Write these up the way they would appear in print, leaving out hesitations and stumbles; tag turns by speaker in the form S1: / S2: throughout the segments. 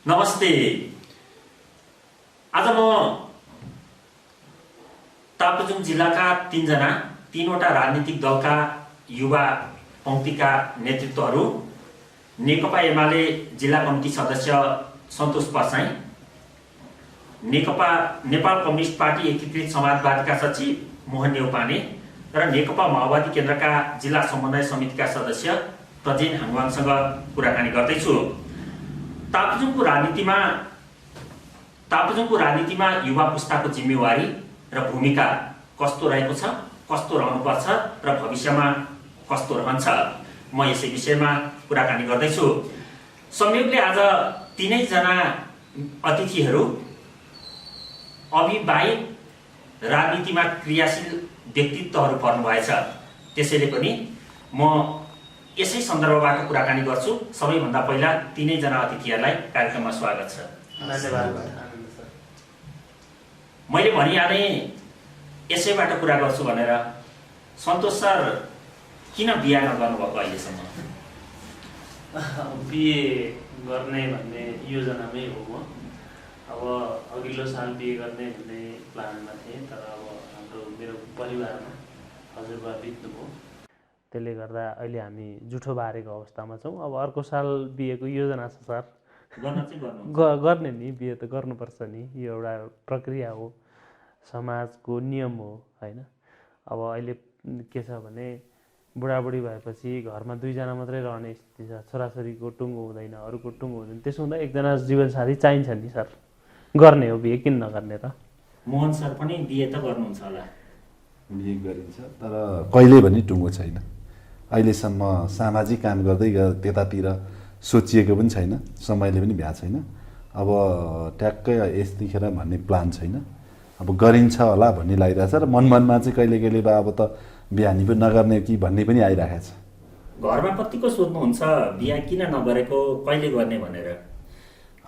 S1: नमस्ते। आज म ताप्लेजुङ जिल्लाका तीनवटा राजनीतिक दलका युवा पङ्क्तिका नेतृत्वहरू, नेकपा एमाले जिल्ला कमिटी सदस्य सन्तोष पर्साई, नेकपा नेपाल कम्युनिस्ट पार्टी एकीकृत समाजवादीका सचिव मोहन नेउपाने र नेकपा माओवादी केन्द्रका जिल्ला समन्वय समितिका सदस्य प्रजेन हाङवाङसँग कुराकानी गर्दैछु। ताप्लेजुङको राजनीतिमा युवा पुस्ताको जिम्मेवारी र भूमिका कस्तो रहेको छ, कस्तो रहनुपर्छ र भविष्यमा कस्तो रहन्छ, म यसै विषयमा कुराकानी गर्दैछु। संयोगले आज तीनैजना अतिथिहरू अविवाहित राजनीतिमा क्रियाशील व्यक्तित्वहरू पर्नुभएछ। त्यसैले पनि म यसै सन्दर्भबाट कुराकानी गर्छु। सबैभन्दा पहिला तीनैजना अतिथिहरूलाई कार्यक्रममा स्वागत छ।
S2: धन्यवाद।
S1: मैले भनिहालेँ यसैबाट कुरा गर्छु भनेर। सन्तोष सर, किन बिहा नगर्नुभएको अहिलेसम्म?
S2: बिए गर्ने भन्ने योजनामै हो म। अब अघिल्लो साल बिए गर्ने भन्ने प्लानमा थिएँ, तर अब मेरो परिवारमा हजुरबा बित्नुभयो। त्यसले गर्दा अहिले हामी जुठो बारेको अवस्थामा छौँ। अब अर्को साल बिहेको योजना छ सर। गर्ने नि, बिहे त गर्नुपर्छ नि, यो एउटा प्रक्रिया हो, समाजको नियम हो होइन। अब अहिले के छ भने बुढाबुढी भएपछि घरमा दुईजना मात्रै रहने स्थिति छ, छोराछोरीको टुङ्गो हुँदैन, अरूको टुङ्गो हुँदैन। त्यसो हुँदा एकजना जीवनसाथी चाहिन्छ नि सर। गर्ने हो बिहे, किन नगर्ने र?
S1: मोहन सर पनि बिहे त गर्नुहुन्छ होला?
S3: बिहे गरिन्छ, तर कहिले पनि टुङ्गो छैन। अहिलेसम्म सामाजिक काम गर्दै त्यतातिर सोचिएको पनि छैन, समयले पनि भ्या छैन। अब ट्याक्कै यतिखेर भन्ने प्लान छैन। अब गरिन्छ होला भन्ने लागिरहेछ र मनमनमा चाहिँ कहिले कहिले अब त बिहानी पनि नगर्ने कि भन्ने पनि आइरहेको छ।
S1: घरमा कतिको सोध्नुहुन्छ बिहा किन नगरेको, कहिले गर्ने भनेर?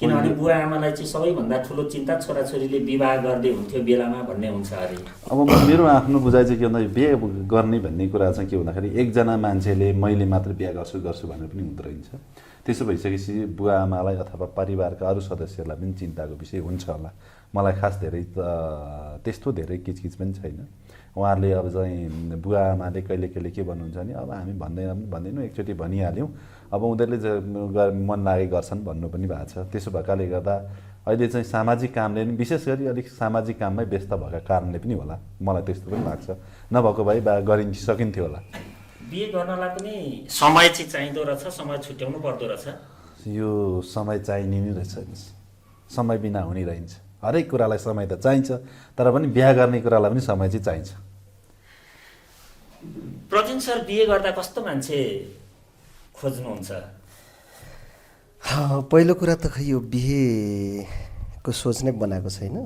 S1: किनभने बुवा आमालाई चाहिँ सबैभन्दा ठुलो चिन्ता छोराछोरीले विवाह गर्दै हुन्थ्यो बेलामा भन्ने हुन्छ अरे।
S3: अब मेरो आफ्नो बुझाइ चाहिँ के भन्दा बिहे गर्ने भन्ने कुरा चाहिँ के भन्दाखेरि एकजना मान्छेले मैले मात्र बिहा गर्छु भनेर पनि हुँदो रहेछ। त्यसो भइसकेपछि बुवा आमालाई अथवा परिवारका अरू सदस्यहरूलाई पनि चिन्ताको विषय हुन्छ होला। मलाई खास त्यस्तो धेरै किचकिच पनि छैन। उहाँहरूले अब चाहिँ बुवा आमाले कहिले कहिले के भन्नुहुन्छ भने अब हामी भन्दैनौँ, एकचोटि भनिहाल्यौँ, अब उनीहरूले मन लागे गर्छन् भन्नु पनि भएको छ। त्यसो भएकाले गर्दा अहिले चाहिँ सामाजिक कामले पनि, विशेष गरी अलिक सामाजिक काममै व्यस्त भएका कारणले पनि होला, मलाई त्यस्तो पनि लाग्छ। नभएको भए सकिन्थ्यो होला।
S1: बिहे गर्नलाई पनि समय चाहिँ चाहिँदो रहेछ, समय छुट्याउनु पर्दो रहेछ।
S3: यो समय चाहिने नै रहेछ, समय बिना हुने रहन्छ। हरेक कुरालाई समय त चाहिन्छ, तर पनि बिहा गर्ने कुरालाई पनि समय चाहिँ चाहिन्छ।
S1: प्रजिन सर, बिहे गर्दा कस्तो मान्छे खोज्नुहुन्छ?
S4: पहिलो कुरा त खै यो बिहेको सोच नै बनाएको छैन।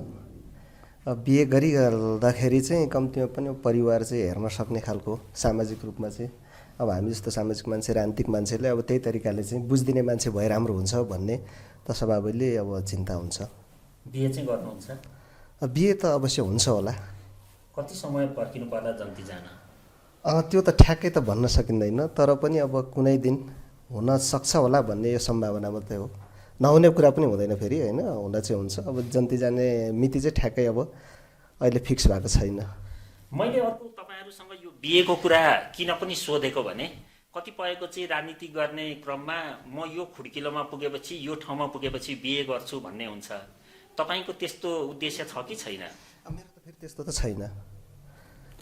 S4: बिहे गरिरहँदाखेरि चाहिँ कम्तीमा पनि परिवार चाहिँ हेर्न सक्ने खालको सामाजिक रूपमा चाहिँ अब हामी जस्तो सामाजिक मान्छे, राजनीतिक मान्छेले अब त्यही तरिकाले चाहिँ बुझिदिने मान्छे भए राम्रो हुन्छ भन्ने त स्वभावैले अब चिन्ता हुन्छ।
S1: बिहे चाहिँ गर्नुहुन्छ?
S4: बिहे त अवश्य हुन्छ होला।
S1: कति समय पर्खिनु पर्ला जन्ती जान?
S4: त्यो त ठ्याक्कै त भन्न सकिँदैन, तर पनि अब कुनै दिन हुन सक्छ होला भन्ने यो सम्भावना मात्रै हो। नहुने कुरा पनि हुँदैन फेरि होइन, हुन चाहिँ हुन्छ। अब जन्ती जाने मिति चाहिँ ठ्याक्कै अब अहिले फिक्स भएको छैन।
S1: मैले अर्को तपाईँहरूसँग यो बिहेको कुरा किन पनि सोधेको भने कतिपयको चाहिँ राजनीति गर्ने क्रममा म यो खुड्किलोमा पुगेपछि, यो ठाउँमा पुगेपछि बिहे गर्छु भन्ने हुन्छ। तपाईँको त्यस्तो उद्देश्य छ कि छैन?
S4: मेरो त फेरि त्यस्तो त छैन।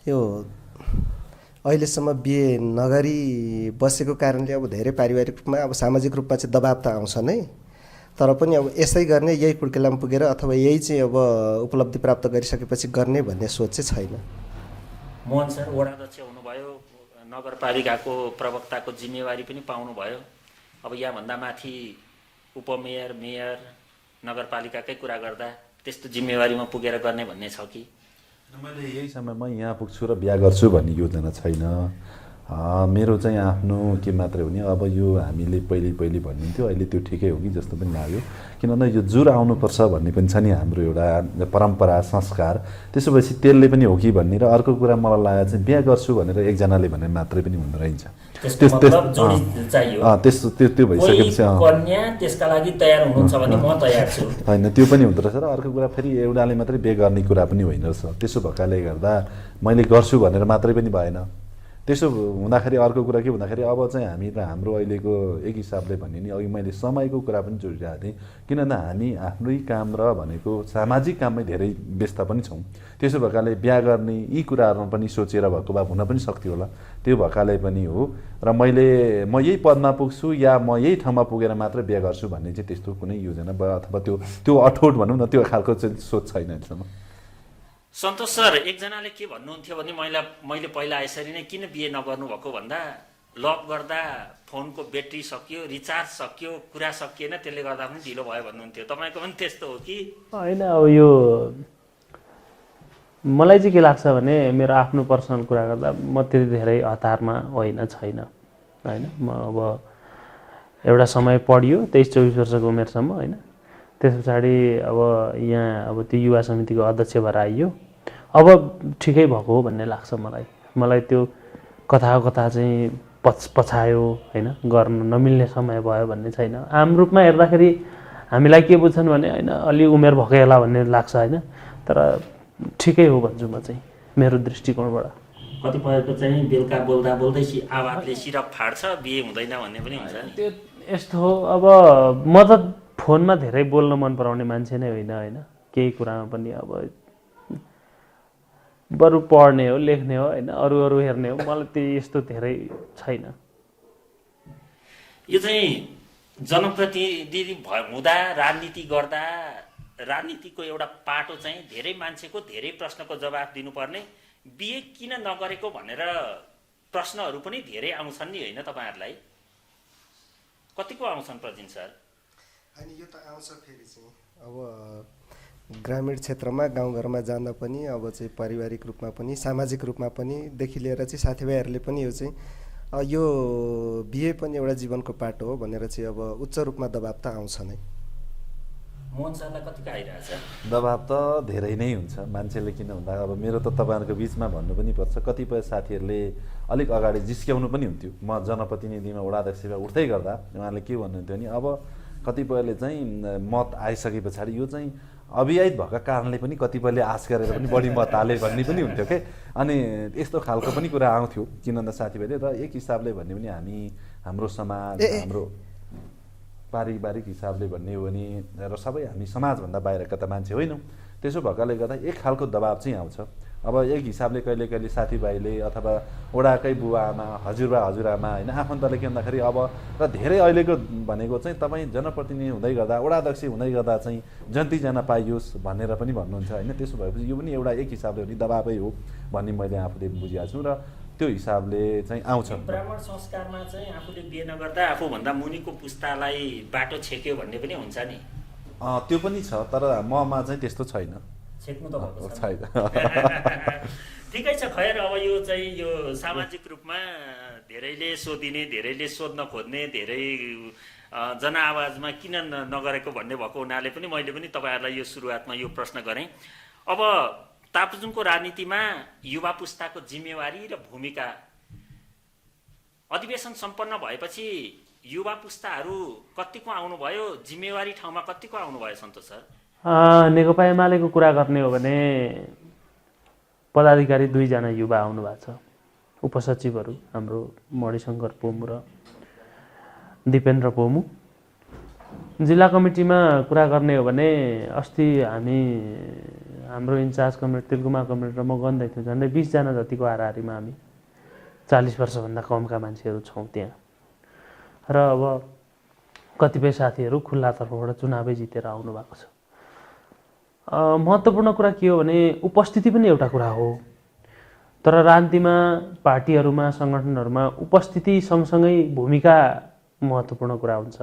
S4: यो अहिलेसम्म बिहे नगरी बसेको कारणले अब धेरै पारिवारिक रूपमा अब सामाजिक रूपमा चाहिँ दबाब त आउँछ नै, तर पनि अब यसै गर्ने, यही खुड्किलामा पुगेर अथवा यही चाहिँ अब उपलब्धि प्राप्त गरिसकेपछि गर्ने भन्ने सोच चाहिँ छैन।
S1: मोहन सर, वडा अध्यक्ष हुनुभयो, नगरपालिकाको प्रवक्ताको जिम्मेवारी पनि पाउनुभयो। अब यहाँभन्दा माथि उपमेयर, मेयर, नगरपालिकाकै कुरा गर्दा त्यस्तो जिम्मेवारीमा पुगेर गर्ने भन्ने छ कि?
S3: मैले यही समयमा यहाँ पुग्छु र बिहा गर्छु भन्ने योजना छैन। मेरो चाहिँ आफ्नो के मात्रै हो नि, अब यो हामीले पहिले भनिन्थ्यो, अहिले त्यो ठिकै हो कि जस्तो पनि लाग्यो। किन भन्दा यो जुर आउनुपर्छ भन्ने पनि छ नि हाम्रो एउटा परम्परा संस्कार। त्यसो भएपछि त्यसले पनि हो कि भन्ने, र अर्को कुरा मलाई लाग्यो चाहिँ बिहा गर्छु भनेर एकजनाले भने मात्रै पनि हुँदो रहेछ। त्यो भइसकेपछि
S1: कन्या त्यसका लागि तयार हुनुहुन्छ भने म तयार छु
S3: होइन, त्यो पनि हुँदो रहेछ। र अर्को कुरा फेरि एउटाले मात्रै बिहे गर्ने कुरा पनि होइन रहेछ। त्यसो भएकाले गर्दा मैले गर्छु भनेर मात्रै पनि भएन। त्यसो हुँदाखेरि अर्को कुरा के भन्दाखेरि अब चाहिँ हामी र हाम्रो अहिलेको एक हिसाबले भन्यो नि, अघि मैले समयको कुरा पनि जोडिरहेको थिएँ। किनभने हामी आफ्नै काम र भनेको सामाजिक काममै धेरै व्यस्त पनि छौँ। त्यसो भएकाले बिहा गर्ने यी कुराहरूमा पनि सोचेर भएको भए हुन पनि सक्थ्यो होला। त्यो भएकाले पनि हो। र म यही पदमा पुग्छु या म यही ठाउँमा पुगेर मात्र बिहा गर्छु भन्ने चाहिँ त्यस्तो कुनै योजना अथवा त्यो अठोट भनौँ न, त्यो खालको चाहिँ सोच छैन अहिलेसम्म।
S1: सन्तोष सर, एकजनाले के भन्नुहुन्थ्यो भने मैले पहिला यसरी नै किन बिहे नगर्नु भएको भन्दा लक गर्दा फोनको ब्याट्री सकियो, रिचार्ज सकियो, कुरा सकिएन, त्यसले गर्दा पनि ढिलो भयो भन्नुहुन्थ्यो। तपाईँको पनि त्यस्तो हो कि
S2: होइन? अब यो मलाई चाहिँ के लाग्छ भने मेरो आफ्नो पर्सनल कुरा गर्दा म त्यति धेरै हतारमा छैन होइन। म अब एउटा समय पढियो 23-24 वर्षको उमेरसम्म होइन। त्यस पछाडि अब यहाँ अब त्यो युवा समितिको अध्यक्ष भएर आइयो। अब ठिकै भएको हो भन्ने लाग्छ मलाई त्यो कथा चाहिँ पछायो होइन, गर्न नमिल्ने समय भयो भन्ने छैन। आम रूपमा हेर्दाखेरि हामीलाई के बुझ्छन् भने होइन अलि उमेर भएकै होला भन्ने लाग्छ होइन, तर ठिकै हो भन्छु म चाहिँ मेरो दृष्टिकोणबाट।
S1: कतिपयको चाहिँ बेलुका बोल्दा बोल्दै आवाजले सिरप फाड्छ, बिहे हुँदैन भन्ने पनि हुन्छ नि।
S2: त्यो यस्तो हो। अब म त फोनमा धेरै बोल्न मन पराउने मान्छे नै होइन केही कुरामा पनि अब बरु पढ्ने हो, लेख्ने हो होइन, अरू हेर्ने हो। मलाई त्यो यस्तो धेरै छैन।
S1: यो चाहिँ जनप्रतिनिधि हुँदा राजनीति गर्दा राजनीतिको एउटा पाटो चाहिँ धेरै मान्छेको धेरै प्रश्नको जवाफ दिनुपर्ने, बिहे किन नगरेको भनेर प्रश्नहरू पनि धेरै आउँछन् नि होइन तपाईँहरूलाई? कतिको आउँछन् प्रजिन सर?
S4: होइन, यो त आउँछ फेरि चाहिँ अब ग्रामीण क्षेत्रमा गाउँघरमा जाँदा पनि अब चाहिँ पारिवारिक रूपमा पनि सामाजिक रूपमा पनि देखि लिएर चाहिँ साथीभाइहरूले पनि यो चाहिँ यो बिहे पनि एउटा जीवनको पाटो हो भनेर चाहिँ अब उच्च रूपमा दबाब त आउँछ नै।
S1: मोहन सरलाई कतिको आइरहेछ?
S3: दबाब त धेरै नै हुन्छ मान्छेले। किन भन्दा अब मेरो त तपाईँहरूको बिचमा भन्नु पनि पर्छ, कतिपय साथीहरूले अलिक अगाडि जिस्क्याउनु पनि हुन्थ्यो। म जनप्रतिनिधिमा वडा अध्यक्षमा उठ्दै गर्दा उहाँले के भन्नुहुन्थ्यो नि, अब कतिपयले चाहिँ मत आइसके पछाडि यो चाहिँ अविवाहित भएका कारणले पनि कतिपयले आश गरेर पनि बढी मत हाले भन्ने पनि हुन्थ्यो के। अनि यस्तो खालको पनि कुरा आउँथ्यो। किन भन्दा साथीभाइले र एक हिसाबले भन्यो भने हामी हाम्रो समाज हाम्रो पारिवारिक हिसाबले भन्ने हो भने र सबै हामी समाजभन्दा बाहिरका त मान्छे होइनौँ। त्यसो भएकाले गर्दा एक खालको दबाब चाहिँ आउँछ। अब एक हिसाबले कहिले साथीभाइले अथवा वडाकै बुवा आमा, हजुरबा हजुरआमा होइन, आफन्तले के भन्दाखेरि अब र धेरै अहिलेको भनेको चाहिँ तपाईँ जनप्रतिनिधि हुँदै गर्दा वडा अध्यक्ष हुँदै गर्दा चाहिँ जन्तीजना पाइयोस् भनेर पनि भन्नुहुन्छ होइन। त्यसो भएपछि यो पनि एउटा एक हिसाबले भने दबाबै हो भन्ने मैले आफूले बुझेको छु र त्यो हिसाबले चाहिँ आउँछ।
S1: ब्राह्मण संस्कारमा चाहिँ आफूले बिहे नगर्दा आफूभन्दा मुनिको पुस्तालाई बाटो छेक्यो भन्ने पनि हुन्छ नि।
S3: त्यो पनि छ, तर ममा चाहिँ त्यस्तो छैन।
S1: छेक्नु त भएको
S3: छैन।
S1: ठिकै छ। खैर अब यो चाहिँ यो सामाजिक रूपमा धेरैले सोधिने, धेरैले सोध्न खोज्ने, धेरै जनआवाजमा किन नगरेको भन्ने भएको हुनाले पनि मैले पनि तपाईँहरूलाई यो सुरुवातमा यो प्रश्न गरेँ। अब ताप्लेजुङको राजनीतिमा युवा पुस्ताको जिम्मेवारी र भूमिका, अधिवेशन सम्पन्न भएपछि युवा पुस्ताहरू कतिको आउनुभयो, जिम्मेवारी ठाउँमा कतिको आउनुभयो सन्तोष सर?
S2: नेकपा एमालेको कुरा गर्ने हो भने पदाधिकारी 2 जना युवा आउनु भएको छ। उपसचिवहरू हाम्रो मणिशङ्कर पोमु र दिपेन्द्र पोमु। जिल्ला कमिटीमा कुरा गर्ने हो भने अस्ति हाम्रो इन्चार्ज कमिटी तिलकुमार कमिटी र म गन्दै थियौँ। झन्डै 20 जना जतिको हाराहारीमा हामी 40 वर्षभन्दा कमका मान्छेहरू छौँ त्यहाँ। र अब कतिपय साथीहरू खुल्ला तर्फबाट चुनावै जितेर आउनु भएको छ। महत्त्वपूर्ण कुरा के हो भने उपस्थिति पनि एउटा कुरा हो, तर राजनीतिमा पार्टीहरूमा सङ्गठनहरूमा उपस्थिति सँगसँगै भूमिका महत्त्वपूर्ण कुरा हुन्छ।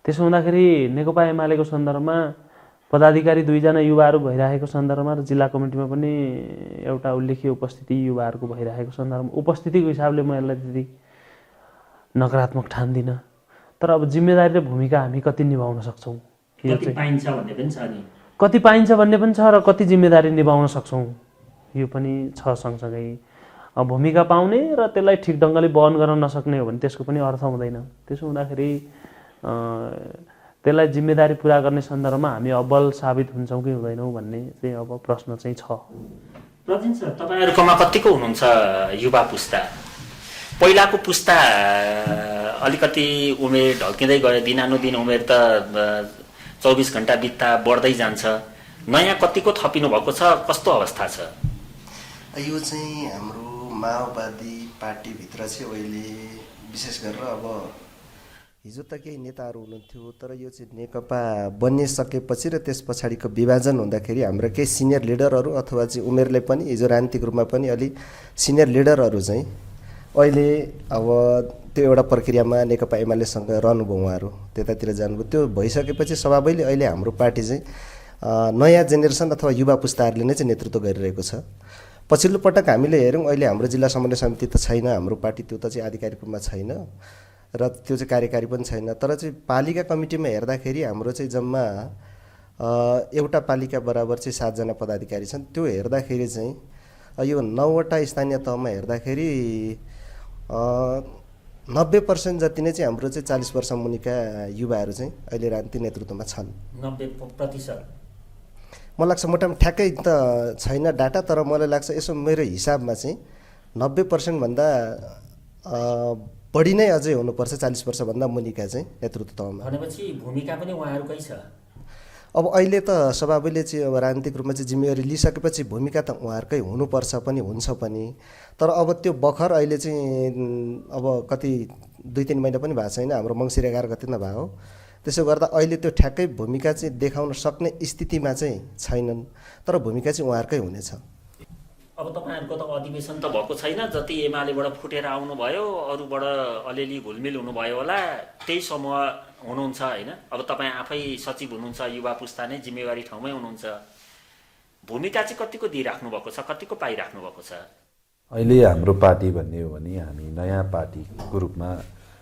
S2: त्यसो हुँदाखेरि नेकपा एमालेको सन्दर्भमा पदाधिकारी 2 जना युवाहरू भइरहेको सन्दर्भमा र जिल्ला कमिटीमा पनि एउटा उल्लेख्य उपस्थिति युवाहरूको भइरहेको सन्दर्भमा उपस्थितिको हिसाबले म यसलाई त्यति नकारात्मक ठान्दिनँ। तर अब जिम्मेदारी र भूमिका हामी कति निभाउन सक्छौँ,
S1: कति पाइन्छ भन्ने पनि छ नि,
S2: कति पाइन्छ भन्ने पनि छ र कति जिम्मेदारी निभाउन सक्छौँ यो पनि छ। सँगसँगै भूमिका पाउने र त्यसलाई ठिक ढङ्गले वहन गर्न नसक्ने हो भने त्यसको पनि अर्थ हुँदैन। त्यसो हुँदाखेरि त्यसलाई जिम्मेदारी पुरा गर्ने सन्दर्भमा हामी अब्बल साबित हुन्छौँ कि हुँदैनौँ भन्ने चाहिँ अब प्रश्न चाहिँ छ।
S1: प्रजिन सर, तपाईँहरूकोमा कतिको हुनुहुन्छ युवा पुस्ता? पहिलाको पुस्ता अलिकति उमेर ढल्किँदै गयो, दिनानुदिन उमेर त 24 घण्टा बित्दा बढ्दै जान्छ। नयाँ कतिको थपिनु भएको छ, कस्तो अवस्था छ?
S4: यो चाहिँ हाम्रो माओवादी पार्टीभित्र चाहिँ अहिले विशेष गरेर अब हिजो त केही नेताहरू हुनुहुन्थ्यो, तर यो चाहिँ नेकपा बनिसकेपछि र त्यस पछाडिको विभाजन हुँदाखेरि हाम्रा केही सिनियर लिडरहरू अथवा चाहिँ उमेरले पनि हिजो राजनीतिक रूपमा पनि अलि सिनियर लिडरहरू चाहिँ अहिले अब त्यो एउटा प्रक्रियामा नेकपा एमालेसँग रहनुभयो, उहाँहरू त्यतातिर जानुभयो। त्यो भइसकेपछि स्वाभाविकले अहिले हाम्रो पार्टी चाहिँ नयाँ जेनेरेसन अथवा युवा पुस्ताहरूले नै चाहिँ नेतृत्व गरिरहेको छ। पछिल्लो पटक हामीले हेऱ्यौँ, अहिले हाम्रो जिल्ला समन्वय समिति त छैन, हाम्रो पार्टी त्यो त चाहिँ आधिकारिक रूपमा छैन र त्यो चाहिँ कार्यकारी पनि छैन। तर चाहिँ पालिका कमिटीमा हेर्दाखेरि हाम्रो चाहिँ जम्मा एउटा पालिका बराबर चाहिँ 7 जना पदाधिकारी छन्। त्यो हेर्दाखेरि चाहिँ यो 9वटा स्थानीय तहमा हेर्दाखेरि 90% जति नै चाहिँ हाम्रो चाहिँ 40 वर्ष मुनिका युवाहरू चाहिँ अहिले राजनीतिक नेतृत्वमा छन्।
S1: 90%?
S4: मलाई लाग्छ मोटामोटी ठ्याक्कै त छैन डाटा, तर मलाई लाग्छ यसो मेरो हिसाबमा चाहिँ 90% भन्दा बढी नै अझै हुनुपर्छ 40 वर्षभन्दा मुनिका चाहिँ नेतृत्व तहमा।
S1: भनेपछि भूमिका पनि उहाँहरूकै छ।
S4: अब अहिले त स्वाभाविकले चाहिँ अब राजनीतिक रूपमा चाहिँ जिम्मेवारी लिइसकेपछि भूमिका त उहाँहरूकै हुनुपर्छ पनि, हुन्छ पनि। तर अब त्यो भर्खर अहिले चाहिँ अब कति 2-3 महिना पनि भएको छैन, हाम्रो मङ्सिर 11 गते नै भयो। त्यसो गर्दा अहिले त्यो ठ्याक्कै भूमिका चाहिँ देखाउन सक्ने स्थितिमा चाहिँ छैनन्, तर भूमिका चाहिँ उहाँहरूकै हुनेछ।
S1: अब तपाईँहरूको त अधिवेशन त भएको छैन, जति एमालेबाट फुटेर आउनुभयो, अरूबाट अलिअलि घुलमिल हुनुभयो होला, त्यही समूह हुनुहुन्छ होइन? अब तपाईँ आफै सचिव हुनुहुन्छ, युवा पुस्ता नै जिम्मेवारी ठाउँमै हुनुहुन्छ, भूमिका चाहिँ कतिको दिइराख्नु भएको छ, कतिको पाइराख्नु भएको छ?
S3: अहिले हाम्रो पार्टी भन्ने हो भने हामी नयाँ पार्टीको रूपमा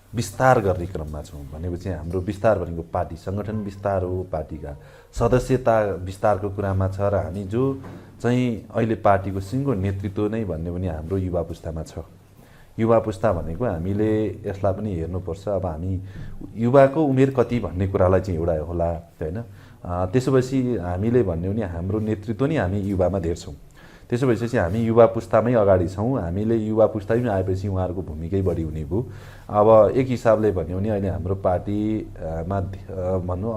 S3: विस्तार गर्ने क्रममा छौँ। भनेपछि हाम्रो विस्तार भनेको पार्टी सङ्गठन विस्तार हो, पार्टीका सदस्यता विस्तारको कुरामा छ। र हामी जो चाहिँ अहिले पार्टीको सिङ्गो नेतृत्व नै भन्ने भने हाम्रो युवा पुस्तामा छ। युवा पुस्ता भनेको हामीले यसलाई पनि हेर्नुपर्छ। अब हामी युवाको उमेर कति भन्ने कुरालाई चाहिँ एउटा होला होइन। त्यसो भएपछि हामीले भन्ने भने हाम्रो नेतृत्व नै हामी युवामा धेर्छौँ। त्यसो भएपछि हामी युवा पुस्तामै अगाडि छौँ। हामीले युवा पुस्तामै आएपछि उहाँहरूको भूमिकै बढी हुने भयो। अब एक हिसाबले भन्यो भने अहिले हाम्रो पार्टीमा भनौँ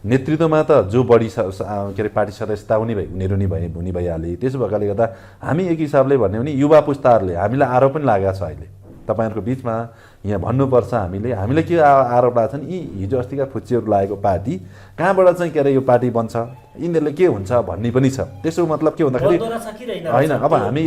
S3: नेतृत्वमा त जो बढी के अरे पार्टी सदस्यता उनीहरू नै हुने भइहाले। त्यसो भएकाले गर्दा हामी एक हिसाबले भन्यो भने युवा पुस्ताहरूले हामीलाई आरोप पनि लागेको छ। अहिले तपाईँहरूको बिचमा यहाँ भन्नुपर्छ, हामीले के आरोप लागेको छ नि, यी हिजो अस्तिका फुच्चीहरू लागेको पार्टी कहाँबाट चाहिँ के अरे यो पार्टी बन्छ, यिनीहरूले के हुन्छ भन्ने पनि छ। त्यसो मतलब के भन्दाखेरि होइन, अब हामी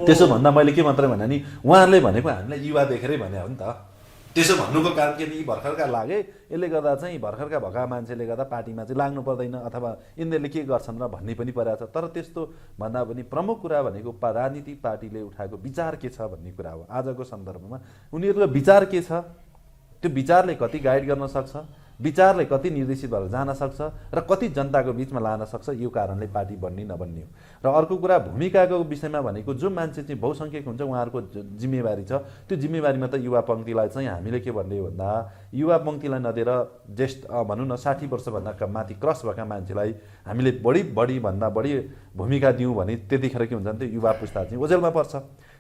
S3: त्यसो भन्दा मैले के मात्रै भने नि उहाँहरूले भनेको हामीलाई युवा देखेरै भने हो नि त। त्यसो भन्नुको कारण के नि भर्खरका लागे, यसले गर्दा चाहिँ भर्खरका भएका मान्छेले गर्दा पार्टीमा चाहिँ लाग्नु पर्दैन अथवा यिनीहरूले के गर्छन् र भन्ने पनि परेको छ। तर त्यस्तो भन्दा पनि प्रमुख कुरा भनेको राजनीतिक पार्टीले उठाएको विचार के छ भन्ने कुरा हो। आजको सन्दर्भमा उनीहरूको विचार के छ, त्यो विचारले कति गाइड गर्न सक्छ, विचारले कति निर्देशित भएर जान सक्छ र कति जनताको बिचमा लान सक्छ, यो कारणले पार्टी बन्ने नबन्ने हो। र अर्को कुरा भूमिकाको विषयमा भनेको जो मान्छे चाहिँ बहुसङ्ख्यक हुन्छ उहाँहरूको जिम्मेवारी छ। त्यो जिम्मेवारीमा त युवा पङ्क्तिलाई चाहिँ हामीले के भन्ने भन्दा युवा पङ्क्तिलाई नदिएर ज्येष्ठ भनौँ न 60 वर्षभन्दा माथि क्रस भएका मान्छेलाई हामीले बढीभन्दा बढी भूमिका दियौँ भने त्यतिखेर के हुन्छ भने त्यो युवा पुस्ता चाहिँ ओझेलमा पर्छ।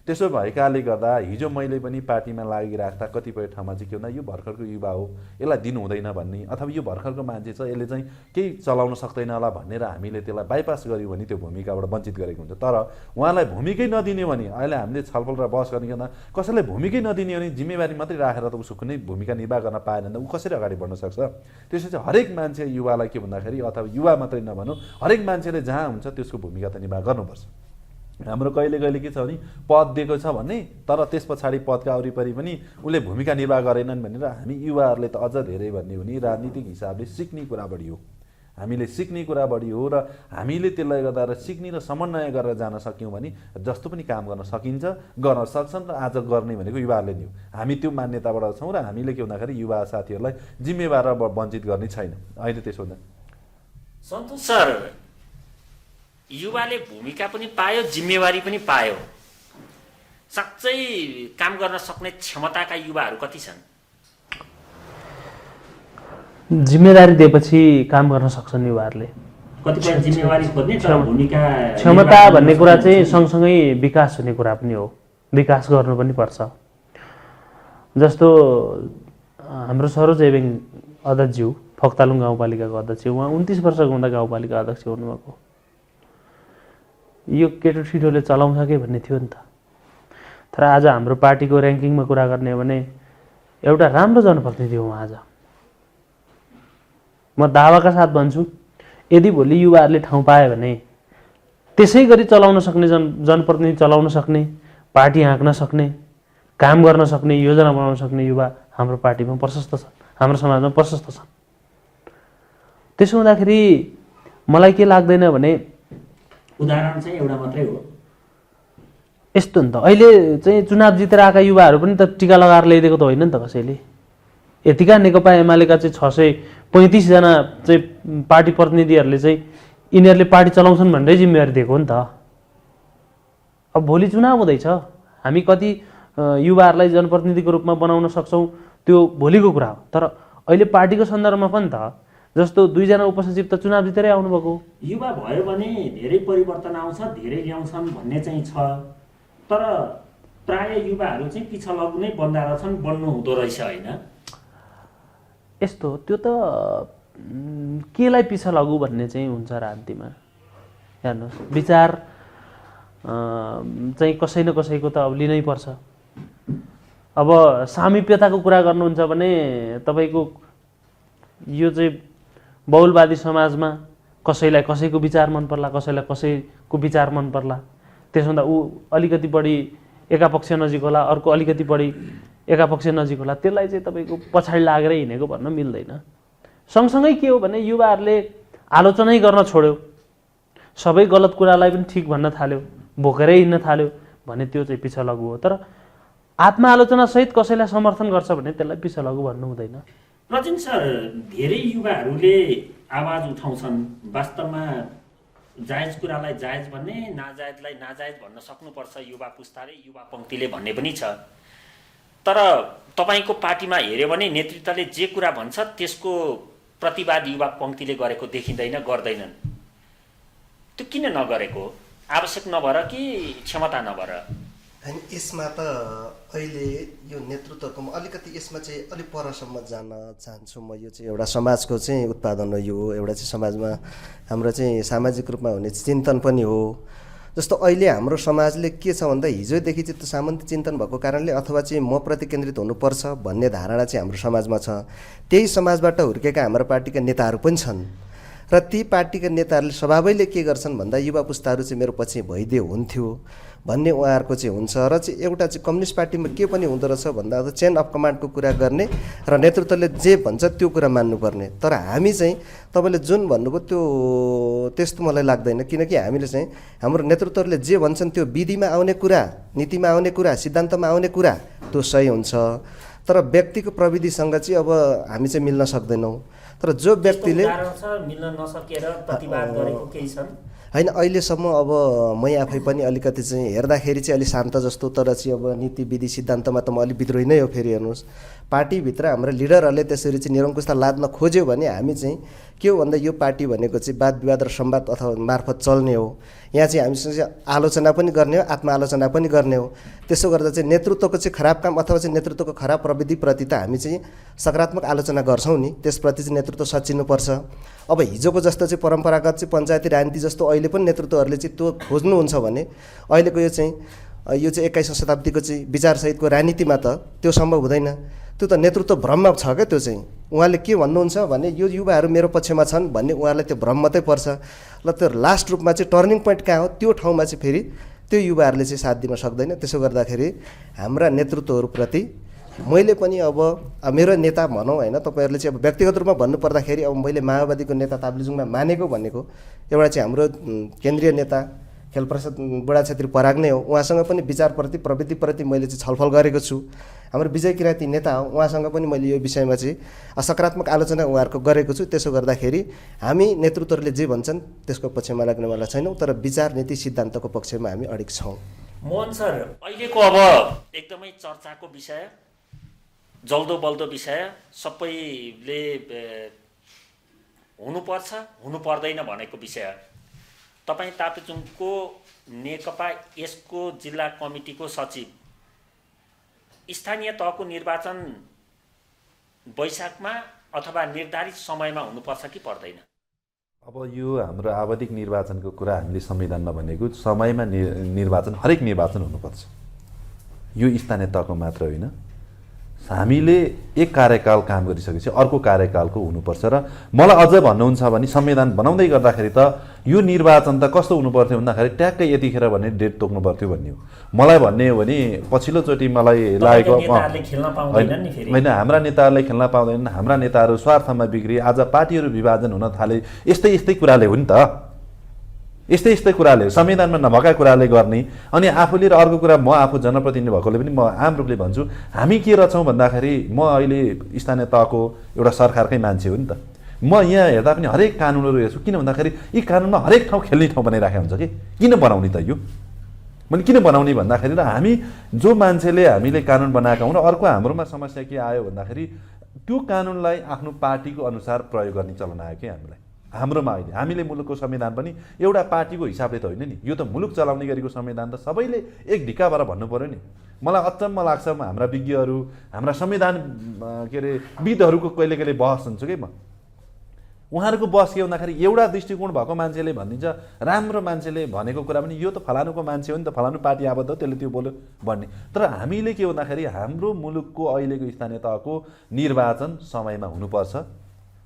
S3: त्यसो भएकाले गर्दा हिजो मैले पनि पार्टीमा लागिराख्दा कतिपय ठाउँमा चाहिँ के भन्दा यो भर्खरको युवा हो, यसलाई दिनु हुँदैन भन्ने, अथवा यो भर्खरको मान्छे छ यसले चाहिँ केही चलाउन सक्दैन होला भनेर हामीले त्यसलाई बाइपास गर्यौँ भने त्यो भूमिकाबाट वञ्चित गरेको हुन्छ। तर उहाँलाई भूमिकै नदिने भने अहिले हामीले छलफल र बहस गर्ने भन्दा कसैलाई भूमिकै नदिने भने जिम्मेवारी मात्रै राखेर त उसको कुनै भूमिका निर्वाह गर्न पाएन भने ऊ कसरी अगाडि बढ्न सक्छ। त्यसपछि हरेक मान्छे युवालाई के भन्दाखेरि अथवा युवा मात्रै नभनौँ हरेक मान्छेले जहाँ हुन्छ त्यसको भूमिका त निर्वाह गर्नुपर्छ। हाम्रो कहिले कहिले के छ भने पद दिएको छ भने तर त्यस पछाडि पदका वरिपरि पनि उसले भूमिका निर्वाह गरेनन् भनेर हामी युवाहरूले त अझ धेरै भन्ने हो नि राजनीतिक हिसाबले सिक्ने कुरा बढी हो, हामीले सिक्ने कुरा बढी हो र हामीले त्यसलाई गर्दा र सिक्ने र समन्वय गरेर जान सक्यौँ भने जस्तो पनि काम गर्न सकिन्छ, गर्न सक्छन् र आज गर्ने भनेको युवाहरूले नि हो। हामी त्यो मान्यताबाट छौँ र हामीले के भन्दाखेरि युवा साथीहरूलाई जिम्मेवार र वञ्चित गर्ने छैन अहिले। त्यसो हुँदा
S1: सन्तोष सर, युवाले भूमिका पनि पायो, जिम्मेवारी पनि पायो, साँच्चै काम गर्न सक्ने क्षमताका युवाहरू कति छन्?
S2: जिम्मेदारी दिएपछि काम गर्न सक्छन् युवाहरूले।
S1: कतिपय जिम्मेवारी खोज्ने तर भूमिका
S2: क्षमता भन्ने कुरा चाहिँ सँगसँगै विकास हुने कुरा पनि हो, विकास गर्नु पनि पर्छ। जस्तो हाम्रो सरोज एबेङ अध्यक्षज्यू फक्तालुङ गाउँपालिकाको अध्यक्ष, उहाँ 29 वर्षको हुँदा गाउँपालिका अध्यक्ष हुनुभएको। यो केटो छिटोले चलाउँछ के भन्ने थियो नि त। तर आज हाम्रो पार्टीको ऱ्याङ्किङमा कुरा गर्ने हो भने एउटा राम्रो जनप्रतिनिधि हो आज। म दावाका साथ भन्छु, यदि भोलि युवाहरूले ठाउँ पायो भने त्यसै गरी चलाउन सक्ने जनप्रतिनिधि चलाउन सक्ने, पार्टी हाँक्न सक्ने, काम गर्न सक्ने, योजना बनाउन सक्ने युवा हाम्रो पार्टीमा प्रशस्त छन्, हाम्रो समाजमा प्रशस्त छन्। त्यसो हुँदाखेरि मलाई के लाग्दैन भने
S1: उदाहरण चाहिँ एउटा मात्रै हो।
S2: यस्तो नि त, अहिले चाहिँ चुनाव जितेर आएका युवाहरू पनि त टिका लगाएर ल्याइदिएको त होइन नि त कसैले। यतिका नेकपा एमालेका चाहिँ 635 जना चाहिँ पार्टी प्रतिनिधिहरूले चाहिँ यिनीहरूले पार्टी चलाउँछन् भनेरै जिम्मेवारी दिएको हो नि त। अब भोलि चुनाव हुँदैछ, हामी कति युवाहरूलाई जनप्रतिनिधिको रूपमा बनाउन सक्छौँ त्यो भोलिको कुरा हो। तर अहिले पार्टीको सन्दर्भमा पनि त जस्तो 2 जना उपसचिव त चुनाव जितेरै आउनुभएको।
S1: युवा भयो भने धेरै परिवर्तन आउँछ, धेरै ल्याउँछन् भन्ने चाहिँ छ। तर प्राय युवाहरू चाहिँ पिछा लाग्नु नै बन्दा रहेछन्, बन्नु हुँदो रहेछ होइन?
S2: यस्तो त्यो त केलाई पिछा लागु भन्ने चाहिँ हुन्छ राजनीतिमा। हेर्नुहोस्, विचार चाहिँ कसै न कसैको त अब लिनै पर्छ। अब सामिप्यताको कुरा गर्नुहुन्छ भने तपाईँको यो चाहिँ बहुलवादी समाजमा कसैलाई कसैको विचार मन पर्ला, कसैलाई कसैको विचार मन पर्ला। त्यसो हुँदा ऊ अलिकति बढी एका पक्ष नजिक होला, अर्को अलिकति बढी एका पक्ष नजिक होला, त्यसलाई चाहिँ तपाईँको पछाडि लागेरै हिँडेको भन्न मिल्दैन। सँगसँगै के हो भने युवाहरूले आलोचनै गर्न छोड्यो, सबै गलत कुरालाई पनि ठिक भन्न थाल्यो, भोकेरै हिँड्न थाल्यो भने त्यो चाहिँ पिछा लागु हो। तर आत्मआलोचनासहित कसैलाई समर्थन गर्छ भने त्यसलाई पिछा लागु भन्नु हुँदैन।
S1: रचिन सर, धेरै युवाहरूले आवाज उठाउँछन्, वास्तवमा जायज कुरालाई जायज भन्ने, नाजायजलाई नाजायज भन्न सक्नुपर्छ युवा पुस्ताले, युवा पङ्क्तिले भन्ने पनि छ। तर तपाईँको पार्टीमा हेऱ्यो भने नेतृत्वले जे कुरा भन्छ त्यसको प्रतिवाद युवा पङ्क्तिले गरेको देखिँदैन, गर्दैनन्। त्यो किन नगरेको? आवश्यक नभएर कि क्षमता नभएर?
S4: होइन, यसमा त अहिले यो नेतृत्वको म अलिकति यसमा चाहिँ अलिक परसम्म जान चाहन्छु। म यो चाहिँ एउटा समाजको चाहिँ उत्पादन हो, यो एउटा चाहिँ समाजमा हाम्रो चाहिँ सामाजिक रूपमा हुने चिन्तन पनि हो। जस्तो अहिले हाम्रो समाजले के छ भन्दा हिजोदेखि चाहिँ त्यो सामन्ती चिन्तन भएको कारणले अथवा चाहिँ म प्रति केन्द्रित हुनुपर्छ भन्ने धारणा चाहिँ हाम्रो समाजमा छ। त्यही समाजबाट हुर्केका हाम्रो पार्टीका नेताहरू पनि छन् र ती पार्टीका नेताहरूले स्वभावैले के गर्छन् भन्दा युवा पुस्ताहरू चाहिँ मेरो पछि भइदिए हुन्थ्यो भन्ने उहाँहरूको चाहिँ हुन्छ। र चाहिँ एउटा चाहिँ कम्युनिस्ट पार्टीमा के पनि हुँदो रहेछ भन्दा चेन अफ कमान्डको कुरा गर्ने र नेतृत्वले जे भन्छ त्यो कुरा मान्नुपर्ने। तर हामी चाहिँ तपाईँले जुन भन्नुभयो त्यो त्यस्तो मलाई लाग्दैन, किनकि हामीले चाहिँ हाम्रो नेतृत्वहरूले जे भन्छन् त्यो विधिमा आउने कुरा, नीतिमा आउने कुरा, सिद्धान्तमा आउने कुरा त्यो सही हुन्छ। तर व्यक्तिको प्रविधिसँग चाहिँ अब हामी चाहिँ मिल्न सक्दैनौँ। तर जो व्यक्तिले
S1: मिल्न नसकेर प्रतिवाद गरेको केही छन्
S4: होइन, अहिलेसम्म अब मै आफै पनि अलिकति चाहिँ हेर्दाखेरि चाहिँ अलिक शान्त जस्तो, तर चाहिँ अब नीति विधि सिद्धान्तमा त म अलिक विद्रोही नै हो। फेरि हेर्नुहोस्, पार्टीभित्र हाम्रो लिडरहरूले त्यसरी चाहिँ निरङ्कुशता लाद्न खोज्यो भने हामी चाहिँ के हो भन्दा यो पार्टी भनेको चाहिँ वाद विवाद र संवाद अथवा मार्फत चल्ने हो। यहाँ चाहिँ हामीसँग आलोचना पनि गर्ने हो, आत्मआलोचना पनि गर्ने हो। त्यसो गर्दा चाहिँ नेतृत्वको चाहिँ खराब काम अथवा चाहिँ नेतृत्वको खराब प्रविधिप्रति त हामी चाहिँ सकारात्मक आलोचना गर्छौँ नि, त्यसप्रति चाहिँ नेतृत्व सचिनुपर्छ। अब हिजोको जस्तो चाहिँ परम्परागत चाहिँ पञ्चायती राजनीति जस्तो अहिले पनि नेतृत्वहरूले चाहिँ त्यो खोज्नुहुन्छ भने अहिलेको यो चाहिँ 21औं शताब्दीको चाहिँ विचारसहितको राजनीतिमा त त्यो सम्भव हुँदैन। त्यो त नेतृत्व भ्रममा छ क्या। त्यो चाहिँ उहाँले के भन्नुहुन्छ भने यो युवाहरू मेरो पक्षमा छन् भन्ने उहाँलाई त्यो भ्रम मात्रै पर्छ। ल त्यो लास्ट रूपमा चाहिँ टर्निङ पोइन्ट कहाँ हो त्यो ठाउँमा चाहिँ फेरि त्यो युवाहरूले चाहिँ साथ दिन सक्दैन। त्यसो गर्दाखेरि हाम्रा नेतृत्वहरूप्रति मैले पनि अब मेरो नेता भनौँ होइन, तपाईँहरूले चाहिँ अब व्यक्तिगत रूपमा भन्नुपर्दाखेरि अब मैले माओवादीको नेता ताप्लेजुङमा मानेको भनेको एउटा चाहिँ हाम्रो केन्द्रीय नेता खेलप्रसाद बुढा छेत्री पराग नै हो। उहाँसँग पनि विचारप्रति प्रवृत्तिप्रति मैले चाहिँ छलफल गरेको छु। हाम्रो विजय किराँती नेता हो, उहाँसँग पनि मैले यो विषयमा चाहिँ सकारात्मक आलोचना उहाँहरूको गरेको छु। त्यसो गर्दाखेरि हामी नेतृत्वहरूले जे भन्छन् त्यसको पक्षमा लाग्नेवाला छैनौँ, तर विचार नीति सिद्धान्तको पक्षमा हामी अडिग छौँ।
S1: मोहन सर, अहिलेको अब एकदमै चर्चाको विषय, जल्दो बल्दो विषय, सबैले हुनुपर्छ हुनु पर्दैन भनेको विषय, तपाईँ ताप्लेजुङको नेकपा यसको जिल्ला कमिटीको सचिव, स्थानीय तहको निर्वाचन वैशाखमा अथवा निर्धारित समयमा हुनुपर्छ कि पर्दैन?
S3: अब यो हाम्रो आवधिक निर्वाचनको कुरा हामीले संविधानमा भनेको समयमा निर्वाचन, हरेक निर्वाचन हुनुपर्छ। यो स्थानीय तहको मात्र होइन, हामीले एक कार्यकाल काम गरिसकेपछि अर्को कार्यकालको हुनुपर्छ। र मलाई अझ भन्नुहुन्छ भने संविधान बनाउँदै गर्दाखेरि त यो निर्वाचन त कस्तो हुनुपर्थ्यो भन्दाखेरि ट्याक्कै यतिखेर भन्ने डेट तोक्नु पर्थ्यो भन्ने हो। मलाई भन्ने हो भने पछिल्लोचोटि मलाई लागेको होइन, हाम्रा नेताहरूले खेल्न पाउँदैनन्, हाम्रा नेताहरू स्वार्थमा बिग्रिए, आज पार्टीहरू विभाजन हुन थाले, यस्तै कुराले हो नि त, यस्तै कुराले संविधानमा नभएका कुराले गर्ने। अनि आफूले र अर्को कुरा, म आफू जनप्रतिनिधि भएकोले पनि म आम रूपले भन्छु, हामी के रहेछौँ भन्दाखेरि म अहिले स्थानीय तहको एउटा सरकारकै मान्छे हो नि त। म यहाँ हेर्दा पनि हरेक कानुनहरू हेर्छु, किन भन्दाखेरि यी कानुनमा हरेक ठाउँ खेल्ने ठाउँ बनाइराखेको हुन्छ कि किन बनाउने त? यो मैले किन बनाउने भन्दाखेरि र हामी जो मान्छेले हामीले कानुन बनाएका हौँ, र अर्को हाम्रोमा समस्या के आयो भन्दाखेरि त्यो कानुनलाई आफ्नो पार्टीको अनुसार प्रयोग गर्ने चलन आयो कि हाम्रोमा अहिले हामीले मुलुकको संविधान पनि एउटा पार्टीको हिसाबले त होइन नि, यो त मुलुक चलाउने गरेको संविधान त सबैले एक ढिका भएर भन्नु पर्यो नि। मलाई अचम्म लाग्छ, हाम्रा विज्ञहरू, हाम्रा संविधान विदहरूको कहिले बहस हुन्छु कि म, उहाँहरूको बहस के भन्दाखेरि एउटा दृष्टिकोण भएको मान्छेले भनिदिन्छ, राम्रो मान्छेले भनेको कुरा पनि यो त फलानुको मान्छे हो नि त, फलानु पार्टी आबद्ध हो, त्यसले त्यो बोल्यो भन्ने। तर हामीले के भन्दाखेरि हाम्रो मुलुकको अहिलेको स्थानीय तहको निर्वाचन समयमा हुनुपर्छ,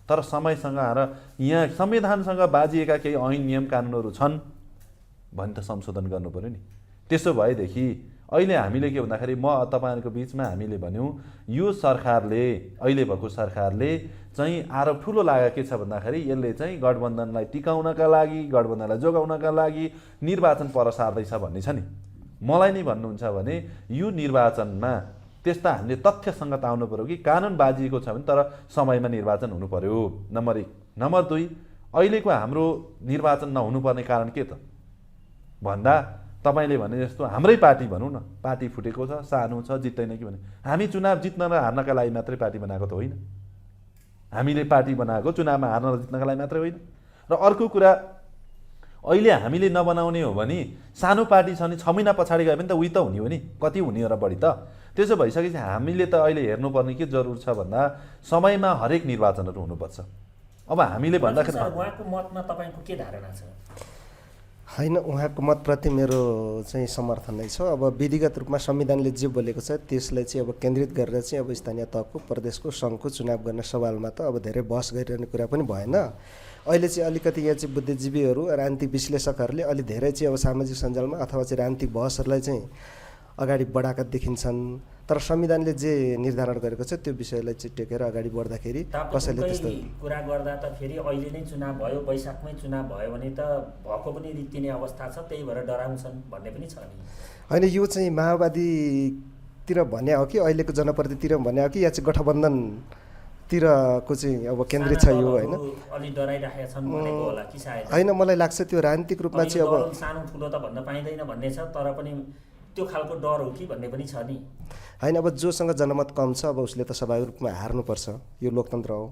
S3: तर समयसँग र यहाँ संविधानसँग बाजिएका केही ऐन नियम कानुनहरू छन् भने त संशोधन गर्नु पर्यो नि। त्यसो भएदेखि अहिले हामीले के भन्दाखेरि म तपाईँहरूको बिचमा हामीले भन्यौँ, यो सरकारले, अहिले भएको सरकारले चाहिँ आरोप ठुलो लागेको के छ भन्दाखेरि यसले चाहिँ गठबन्धनलाई टिकाउनका लागि, गठबन्धनलाई जोगाउनका लागि निर्वाचन पर सार्दैछ भन्ने छ नि। मलाई नै भन्नुहुन्छ भने यो निर्वाचनमा त्यस्ता हामीले तथ्यसँग आउनु पर्यो कि कानुन बाजिएको छ भने तर समयमा निर्वाचन हुनु पर्यो, नम्बर 1। नम्बर 2, अहिलेको हाम्रो निर्वाचन नहुनुपर्ने कारण के त भन्दा तपाईँले भने जस्तो हाम्रै पार्टी भनौँ न, पार्टी फुटेको छ, सानो छ, जित्दैन कि भने हामी चुनाव जित्न र हार्नका लागि मात्रै पार्टी बनाएको त होइन। हामीले पार्टी बनाएको चुनावमा हार्न र जित्नका लागि मात्रै होइन। र अर्को कुरा, अहिले हामीले नबनाउने हो भने सानो पार्टी छ भने 6 महिना पछाडि गयो भने त उही त हुने हो नि, कति हुने र बढी त। त्यसो भइसकेपछि हामीले त अहिले हेर्नुपर्ने के जरुर छ भन्दा समयमा हरेक निर्वाचनहरू हुनुपर्छ। अब हामीले भन्दाखेरि
S1: उहाँको मतमा तपाईँको के धारणा छ?
S4: होइन, उहाँको मतप्रति मेरो चाहिँ समर्थन नै छ। अब विधिगत रूपमा संविधानले जे बोलेको छ त्यसलाई चाहिँ अब केन्द्रित गरेर चाहिँ अब स्थानीय तहको, प्रदेशको, सङ्घको चुनाव गर्ने सवालमा त अब धेरै बहस गरिरहने कुरा पनि भएन। अहिले चाहिँ अलिकति यहाँ चाहिँ बुद्धिजीवीहरू, राजनीतिक विश्लेषकहरूले अलि धेरै चाहिँ अब सामाजिक सञ्जालमा अथवा चाहिँ राजनीतिक बहसहरूलाई चाहिँ अगाडि बढाएका देखिन्छन्। तर संविधानले जे निर्धारण गरेको छ त्यो विषयलाई चाहिँ टेकेर अगाडि बढ्दाखेरि कसैले त्यस्तो
S1: कुरा गर्दा त फेरि अहिले नै चुनाव भयो, वैशाखमै चुनाव भयो भने त भएको पनि रित्तिने अवस्था छ, त्यही भएर डराउँछन् भन्ने पनि छ नि।
S4: होइन, यो चाहिँ माओवादीतिर भने हो कि अहिलेको जनप्रतिनिधितिर भने हो कि या चाहिँ गठबन्धनतिरको चाहिँ अब केन्द्रित छ यो, होइन?
S1: अलि डराइराखेका छन् भनेको होला कि सायद।
S4: होइन, मलाई लाग्छ त्यो राजनीतिक रूपमा चाहिँ अब
S1: सानो ठुलो त भन्न पाइँदैन भन्ने छ, तर पनि त्यो खालको डर हो कि भन्ने पनि छ नि।
S4: होइन, अब जोसँग जनमत कम छ अब उसले त स्वाभाविक रूपमा हार्नुपर्छ, यो लोकतन्त्र हो।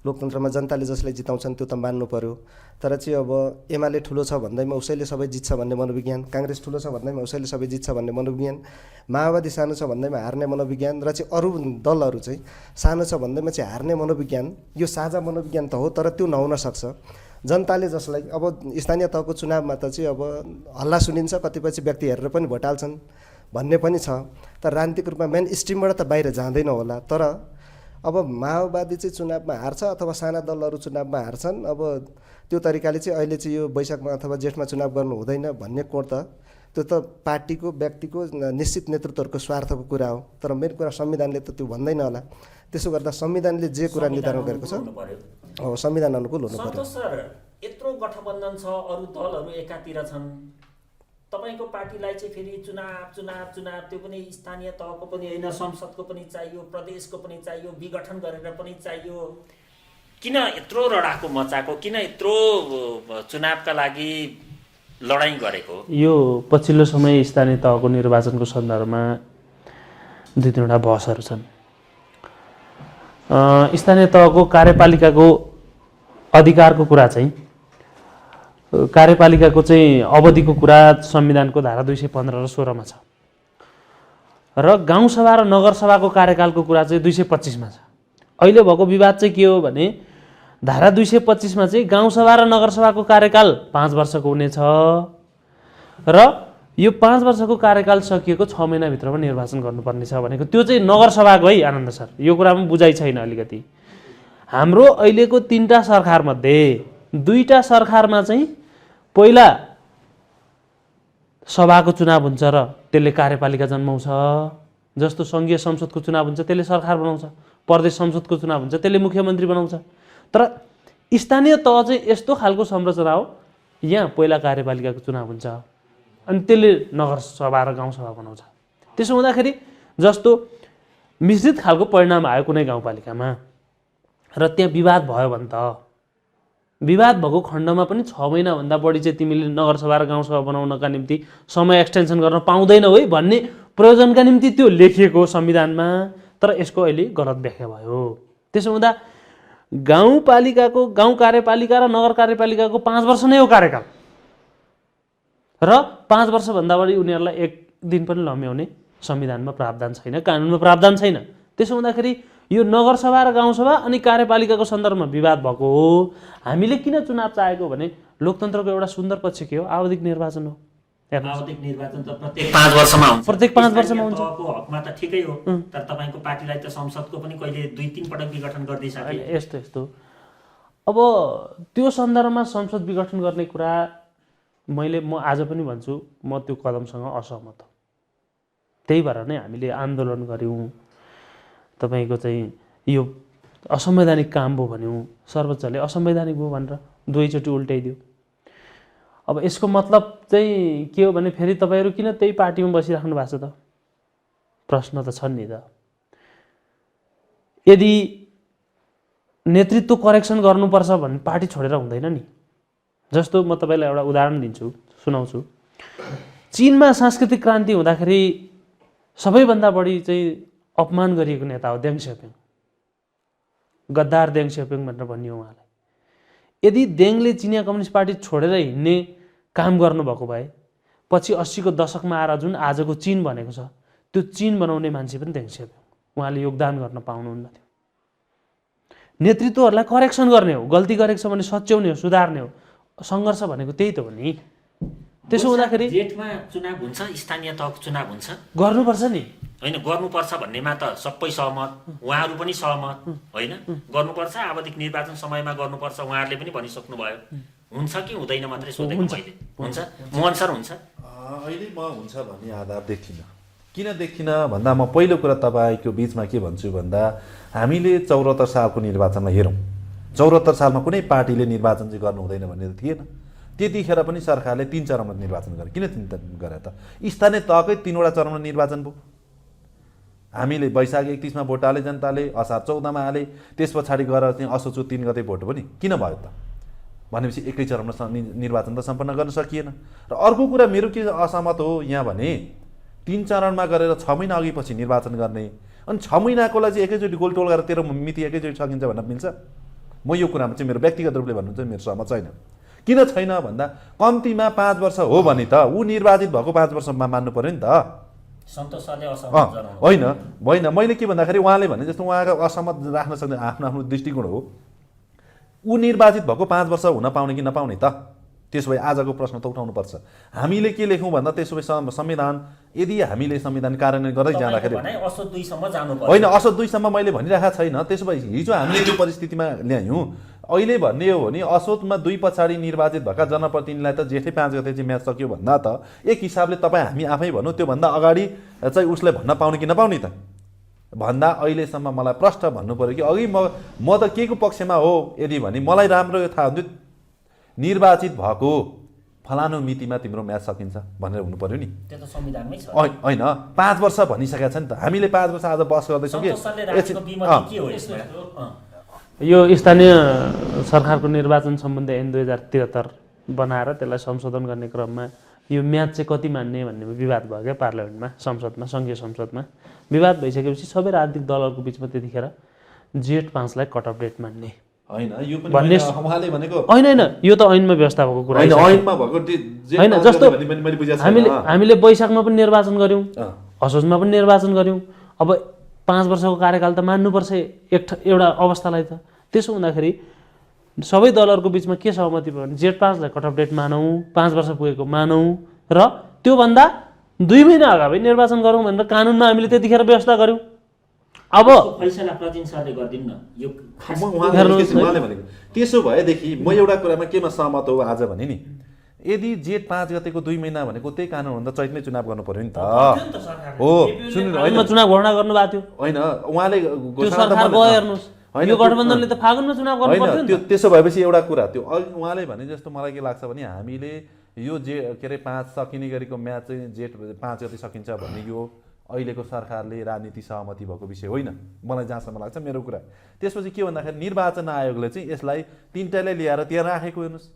S4: लोकतन्त्रमा जनताले जसलाई जिताउँछन् त्यो त मान्नु पर्यो। तर चाहिँ अब एमाले ठुलो छ भन्दैमा उसैले सबै जित्छ भन्ने मनोविज्ञान, काङ्ग्रेस ठुलो छ भन्दैमा उसैले सबै जित्छ भन्ने मनोविज्ञान, माओवादी सानो छ भन्दैमा हार्ने मनोविज्ञान, र चाहिँ अरू दलहरू चाहिँ सानो छ भन्दैमा चाहिँ हार्ने मनोविज्ञान, यो साझा मनोविज्ञान त हो, तर त्यो नहुन सक्छ। जनताले जसलाई अब स्थानीय तहको चुनावमा त चाहिँ अब हल्ला सुनिन्छ, कतिपय चाहिँ व्यक्ति हेरेर पनि भोट हाल्छन् भन्ने पनि छ। तर राजनीतिक रूपमा मेन स्ट्रिमबाट त बाहिर जाँदैन होला। तर अब माओवादी चाहिँ चुनावमा हार्छ अथवा साना दलहरू चुनावमा हार्छन्, अब त्यो तरिकाले चाहिँ अहिले चाहिँ यो वैशाखमा अथवा जेठमा चुनाव गर्नु हुँदैन भन्ने कोण त त्यो त पार्टीको व्यक्तिको निश्चित नेतृत्वहरूको स्वार्थको कुरा हो। तर मेरो कुरा संविधानले त त्यो भन्दैन होला। त्यसो गर्दा संविधानले जे कुरा निर्धारण गरेको छ हो संविधान अनुकूल हुनु पर्यो।
S1: सन्तोष सर, यत्रो गठबन्धन छ, अरू दलहरू एकातिर छन्, तपाईँको पार्टीलाई चाहिँ फेरि चुनाव त्यो पनि स्थानीय तहको पनि होइन, संसदको पनि चाहियो, प्रदेशको पनि चाहियो, विघटन गरेर पनि चाहियो। किन यत्रो लडाको मचाएको, किन यत्रो चुनावका लागि लडाइँ गरेको?
S2: यो पछिल्लो समय स्थानीय तहको निर्वाचनको सन्दर्भमा 2-3वटा बहसहरू छन्। स्थानीय तहको कार्यपालिकाको अधिकारको कुरा चाहिँ, कार्यपालिकाको चाहिँ अवधिको कुरा संविधानको धारा 215 र 16 मा छ र गाउँसभा र नगरसभाको कार्यकालको कुरा चाहिँ 225 मा छ। अहिले भएको विवाद चाहिँ के हो भने धारा 225 मा चाहिँ गाउँसभा र नगरसभाको कार्यकाल 5 वर्षको हुनेछ र यो 5 वर्षको कार्यकाल सकिएको 6 महिनाभित्रमा निर्वाचन गर्नुपर्ने छ भनेको। त्यो चाहिँ नगरसभाको है आनन्द सर, यो कुरामा बुझाइ छैन अलिकति। हाम्रो अहिलेको 3टा सरकारमध्ये 2टा सरकारमा चाहिँ पहिला सभाको चुनाव हुन्छ र त्यसले कार्यपालिका जन्माउँछ, जस्तो सङ्घीय संसदको चुनाव हुन्छ त्यसले सरकार बनाउँछ, प्रदेश संसदको चुनाव हुन्छ त्यसले मुख्यमन्त्री बनाउँछ। तर स्थानीय तह चाहिँ यस्तो खालको संरचना हो, यहाँ पहिला कार्यपालिकाको चुनाव हुन्छ अनि त्यसले नगरसभा र गाउँसभा बनाउँछ। त्यसो हुँदाखेरि जस्तो मिश्रित खालको परिणाम आयो कुनै गाउँपालिकामा र त्यहाँ विवाद भयो भने त विवाद भएको खण्डमा पनि 6 महिनाभन्दा बढी चाहिँ तिमीले नगरसभा र गाउँसभा बनाउनका निम्ति समय एक्सटेन्सन गर्न पाउँदैनौ है भन्ने प्रयोजनका निम्ति त्यो लेखिएको संविधानमा। तर यसको अहिले गलत व्याख्या भयो। त्यसो हुँदा गाउँपालिकाको गाउँ कार्यपालिका र नगर कार्यपालिकाको 5 वर्ष नै हो कार्यकाल र 5 वर्षभन्दा बढी उनीहरूलाई 1 दिन पनि लम्ब्याउने संविधानमा प्रावधान छैन, कानुनमा प्रावधान छैन। त्यसो हुँदाखेरि यो नगरसभा र गाउँसभा अनि कार्यपालिकाको सन्दर्भमा विवाद भएको हो। हामीले किन चुनाव चाहेको भने लोकतन्त्रको एउटा सुन्दर पक्ष के हो, आवधिक निर्वाचन हो।
S1: आवधिक निर्वाचन त प्रत्येक 5 वर्षमा हुन्छ,
S2: प्रत्येक 5 वर्षमा हुन्छ।
S1: तहको हकमा त ठिकै हो, तर तपाईको पार्टीलाई त संसदको पनि कहिले 2-3 पटक विघटन गर्दैछ।
S2: यस्तो अब त्यो सन्दर्भमा संसद विघटन गर्ने कुरा म आज पनि भन्छु, म त्यो कदमसँग असहमत हो। त्यही भएर नै हामीले आन्दोलन गर्यौँ। तपाईको चाहिँ यो असंवैधानिक काम भयो भन्यौँ, सर्वोच्चले असंवैधानिक भयो भनेर 2 चोटि उल्टाइदियो। अब यसको मतलब चाहिँ के हो भने फेरि तपाईहरु किन त्यही पार्टीमा बसिराख्नु भएको छ त? प्रश्न त छन् नि त। यदि नेतृत्व करेक्सन गर्नुपर्छ भने पार्टी छोडेर हुँदैन नि। जस्तो म तपाईलाई एउटा उदाहरण दिन्छु, सुनाउँछु। चीनमा सांस्कृतिक क्रान्ति हुँदाखेरि सबैभन्दा बढी चाहिँ अपमान गरिएको नेता हो देङ सियाओपिङ। गद्दार देङ सियाओपिङ भनेर भनियो उहाँलाई। यदि देङले चिनिया कम्युनिस्ट पार्टी छोडेर हिँड्ने काम गर्नुभएको भए पछि 80 को दशकमा आएर जुन आजको चीन बनेको छ त्यो चीन बनाउने मान्छे पनि देङ सियाओपिङ। उहाँले योगदान गर्न पाउनुहुन्न थियो। नेतृत्वहरूलाई करेक्सन गर्ने हो, गल्ती गरेको छ भने सच्याउने हो, सुधार्ने हो। सङ्घर्ष भनेको त्यही त हो नि। त्यसो हुँदाखेरि
S1: जेठमा चुनाव हुन्छ, स्थानीय तहको चुनाव हुन्छ,
S2: गर्नुपर्छ नि।
S1: हैन गर्नुपर्छ भन्नेमा त सबै सहमत, उहाँहरू पनि सहमत हैन। गर्नुपर्छ, आवधिक निर्वाचन समयमा गर्नुपर्छ उहाँहरूले पनि भनिसक्नु भयो। हुन्छ कि हुँदैन मात्रै सोधेको मैले। हुन्छ मोहन सर हुन्छ?
S3: अहिले म हुन्छ भन्ने आधार देखिन। किन देखिन भन्दा म पहिलो कुरा तपाईको बीचमा के भन्छु भन्दा हामीले 74 सालको निर्वाचनलाई हेरौँ। 74 सालमा कुनै पार्टीले निर्वाचन चाहिँ गर्नु हुँदैन भन्ने त थिएन। त्यतिखेर पनि सरकारले 3 चरणमा निर्वाचन गरे। किन 3 गरे त? स्थानीय तहकै 3वटा चरणमा निर्वाचन भयो। हामीले वैशाख 31 मा भोट हाले जनताले, असार 14 मा हाले, त्यस पछाडि गएर चाहिँ असोज 3 गते भोट पनि किन भयो त? भनेपछि एकै चरणमा निर्वाचन त सम्पन्न गर्न सकिएन। र अर्को कुरा मेरो के असहमत हो यहाँ भने 3 चरणमा गरेर 6 महिना अघि पछि निर्वाचन गर्ने अनि 6 महिनाको लागि एकैचोटि गोलटोल गरेर 13 मिति एकैचोटि सकिन्छ भन्न मिल्छ? म यो कुरामा चाहिँ मेरो व्यक्तिगत रूपले भन्नुहुन्छ मेरो सहमत छैन। किन छैन भन्दा कम्तीमा 5 वर्ष हो भने त ऊ निर्वाचित भएको 5 वर्षमा मान्नु पर्यो नि त।
S1: सन्तोषले असहमत जनाउनु
S3: होइन मैले के भन्दाखेरि उहाँले भने जस्तो उहाँको असहमत राख्न सक्ने आफ्नो आफ्नो दृष्टिकोण हो। ऊ निर्वाचित भएको 5 वर्ष हुन पाउने कि नपाउने त? त्यसो भए आजको प्रश्न त उठाउनुपर्छ। हामीले के लेखौँ भन्दा त्यसो भए संविधान यदि हामीले संविधान कार्यान्वयन गर्दै जाँदाखेरि
S1: असोज 2 सम्म जानु पर्छ
S3: होइन, असोज 2 सम्म मैले भनिरहेको छैन। त्यसो भए हिजो हामीले यो परिस्थितिमा ल्यायौँ। अहिले भन्ने हो भने असोजमा 2 पछाडि निर्वाचित भएका जनप्रतिनिधिलाई त जेठै 5 गते चाहिँ म्याच सक्यो भन्दा त एक हिसाबले तपाईँ हामी आफै भनौँ त्योभन्दा अगाडि चाहिँ उसलाई भन्न पाउने कि नपाउने त भन्दा अहिलेसम्म मलाई प्रश्न भन्नु पऱ्यो कि अघि म त के को पक्षमा हो यदि भने मलाई राम्रो थाहा हुन्थ्यो निर्वाचित भएको फलानु मितिमा तिम्रो म्याच सकिन्छ भनेर हुनु पर्यो नि।
S1: त्यो त संविधानमै छ
S3: होइन, 5 वर्ष भनिसकेका छ नि त। हामीले 5 वर्ष आज बस गर्दैछौँ कि
S2: यो स्थानीय सरकारको निर्वाचन सम्बन्धी ऐन 2073 बनाएर त्यसलाई संशोधन गर्ने क्रममा यो म्याच चाहिँ कति मान्ने भन्ने विवाद भयो क्या पार्लियामेन्टमा, संसदमा, सङ्घीय संसदमा विवाद भइसकेपछि सबै राजनीतिक दलहरूको बिचमा त्यतिखेर जेठ 5 लाई कट अफ डेट मान्ने
S3: होइन, यो पनि उहाँले भनेको
S2: होइन, यो त ऐनमा व्यवस्था भएको कुरा
S3: होइन। ऐनमा भएको
S2: होइन, जस्तो हामीले वैशाखमा पनि निर्वाचन गऱ्यौँ, असोजमा पनि निर्वाचन गऱ्यौँ। अब 5 वर्षको कार्यकाल त मान्नुपर्छ एउटा अवस्थालाई त। त्यसो हुँदाखेरि सबै दलहरूको बिचमा के सहमति भयो भने जेठ 5 लाई कट अफ डेट मानौँ, 5 वर्ष पुगेको मानौँ र त्योभन्दा 2 महिना अगावै निर्वाचन गरौँ भनेर कानुनमा हामीले त्यतिखेर व्यवस्था गऱ्यौँ। अब
S1: फैसला प्रतिनिधि सरले गरिदिनु न यो
S3: उहाँले भनेको। त्यसो भएदेखि म एउटा कुरामा केमा सहमत हो आज भने नि, यदि जेठ 5 गतेको 2 महिना भनेको त्यही कानुनभन्दा चैतमै चुनाव गर्नु पर्यो नि त। हो, सुन्नु होइन,
S2: चुनाव घोषणा गर्नु भएको थियो
S3: होइन, उहाँले
S2: सरकार गयो हेर्नुहोस्, यो गठबन्धनले त फागुनमा चुनाव गर्नु पर्यो नि त।
S3: त्यसो भएपछि एउटा कुरा त्यो उहाँले भने जस्तो मलाई के लाग्छ भने हामीले यो के अरे 5 सकिने गरेको म्याच चाहिँ जेठ 5 गते सकिन्छ भन्ने यो अहिलेको सरकारले राजनीति सहमति भएको विषय होइन मलाई जहाँसम्म लाग्छ मेरो कुरा। त्यसपछि के भन्दाखेरि निर्वाचन आयोगले चाहिँ यसलाई तिनटैलाई ल्याएर त्यहाँ राखेको हेर्नुहोस्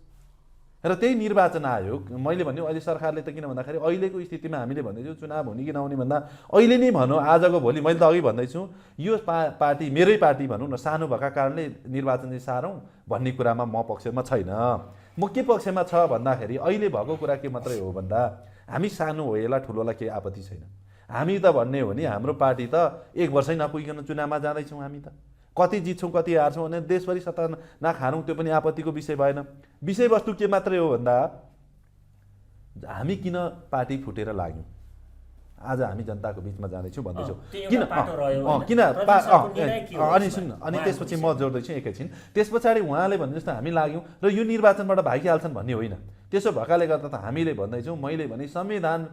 S3: र त्यही निर्वाचन आयोग मैले भन्यो अहिले सरकारले त किन भन्दाखेरि अहिलेको स्थितिमा हामीले भन्दैछौँ चुनाव हुने कि नहुने भन्दा अहिले नै भनौँ आजको भोलि मैले त अघि भन्दैछु यो पार्टी मेरै पार्टी भनौँ न सानो भएका कारणले निर्वाचन चाहिँ सारौँ भन्ने कुरामा म पक्षमा छैन। म के पक्षमा छ भन्दाखेरि अहिले भएको कुरा के मात्रै हो भन्दा हामी सानो हो यसलाई ठुलोलाई केही आपत्ति छैन। हामी त भन्ने हो नि हाम्रो पार्टी त 1 वर्षै नपुगिकन चुनावमा जाँदैछौँ। हामी त कति जित्छौँ कति हार्छौँ भने देशभरि सत्ता नखारौँ त्यो पनि आपत्तिको विषय भएन। विषयवस्तु के मात्रै हो भन्दा हामी किन पार्टी फुटेर लाग्यौँ, आज हामी जनताको बिचमा जाँदैछौँ भन्दैछौँ किन अनि सुन्नु अनि त्यसपछि म जोड्दैछु एकैछिन। त्यस पछाडि उहाँले भने जस्तो हामी लाग्यौँ र यो निर्वाचनबाट भागिहाल्छन् भन्ने होइन। त्यसो भएकाले गर्दा त हामीले भन्दैछौँ मैले भने संविधान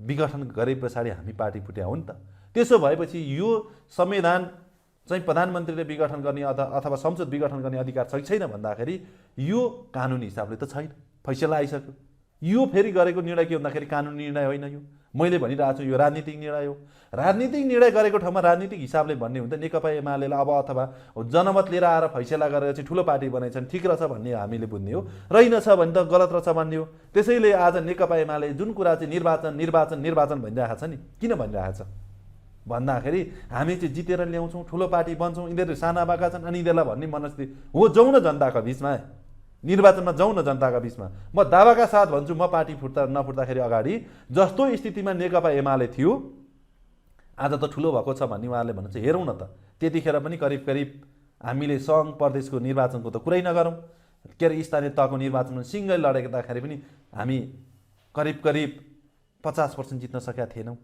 S3: विघटन गरे पछाडि हामी पार्टी फुट्या हो नि त। त्यसो भएपछि यो संविधान चाहिँ प्रधानमन्त्रीले विघटन गर्ने अथवा संसद विघटन गर्ने अधिकार छ कि छैन भन्दाखेरि यो कानुनी हिसाबले त छैन, फैसला आइसक्यो। यो फेरि गरेको निर्णय के भन्दाखेरि कानुनी निर्णय होइन, यो मैले भनिरहेको छु यो राजनीतिक निर्णय हो। राजनीतिक निर्णय गरेको ठाउँमा राजनीतिक हिसाबले भन्ने हुन्छ नेकपा एमाले अब अथवा जनमत लिएर आएर फैसला गरेर चाहिँ ठुलो पार्टी बनाइछन् ठिक रहेछ भन्ने हामीले बुझ्ने हो, रहेनछ भने त गलत रहेछ भन्ने हो। त्यसैले आज नेकपा एमाले जुन कुरा चाहिँ निर्वाचन निर्वाचन निर्वाचन भनिरहेको छ नि किन भनिरहेको छ भन्दाखेरि हामी चाहिँ जितेर ल्याउँछौँ ठुलो पार्टी बन्छौँ, यिनीहरू साना भएका छन् अनि यिनीहरूलाई भन्ने मनस्थिति हो। जाउँ न जनताको बिचमा, निर्वाचनमा जाउँ न जनताका बिचमा। म दावाका साथ भन्छु म पार्टी नफुट्दाखेरि अगाडि जस्तो स्थितिमा नेकपा एमाले थियो आज त ठुलो भएको छ भन्ने उहाँले भन्नुहुन्छ। हेरौँ न त त्यतिखेर पनि करिब करिब हामीले सङ्घ प्रदेशको निर्वाचनको त कुरै नगरौँ, के अरे स्थानीय तहको निर्वाचनमा सिङ्गै लडेदाखेरि पनि हामी करिब करिब 50% जित्न सकेका थिएनौँ।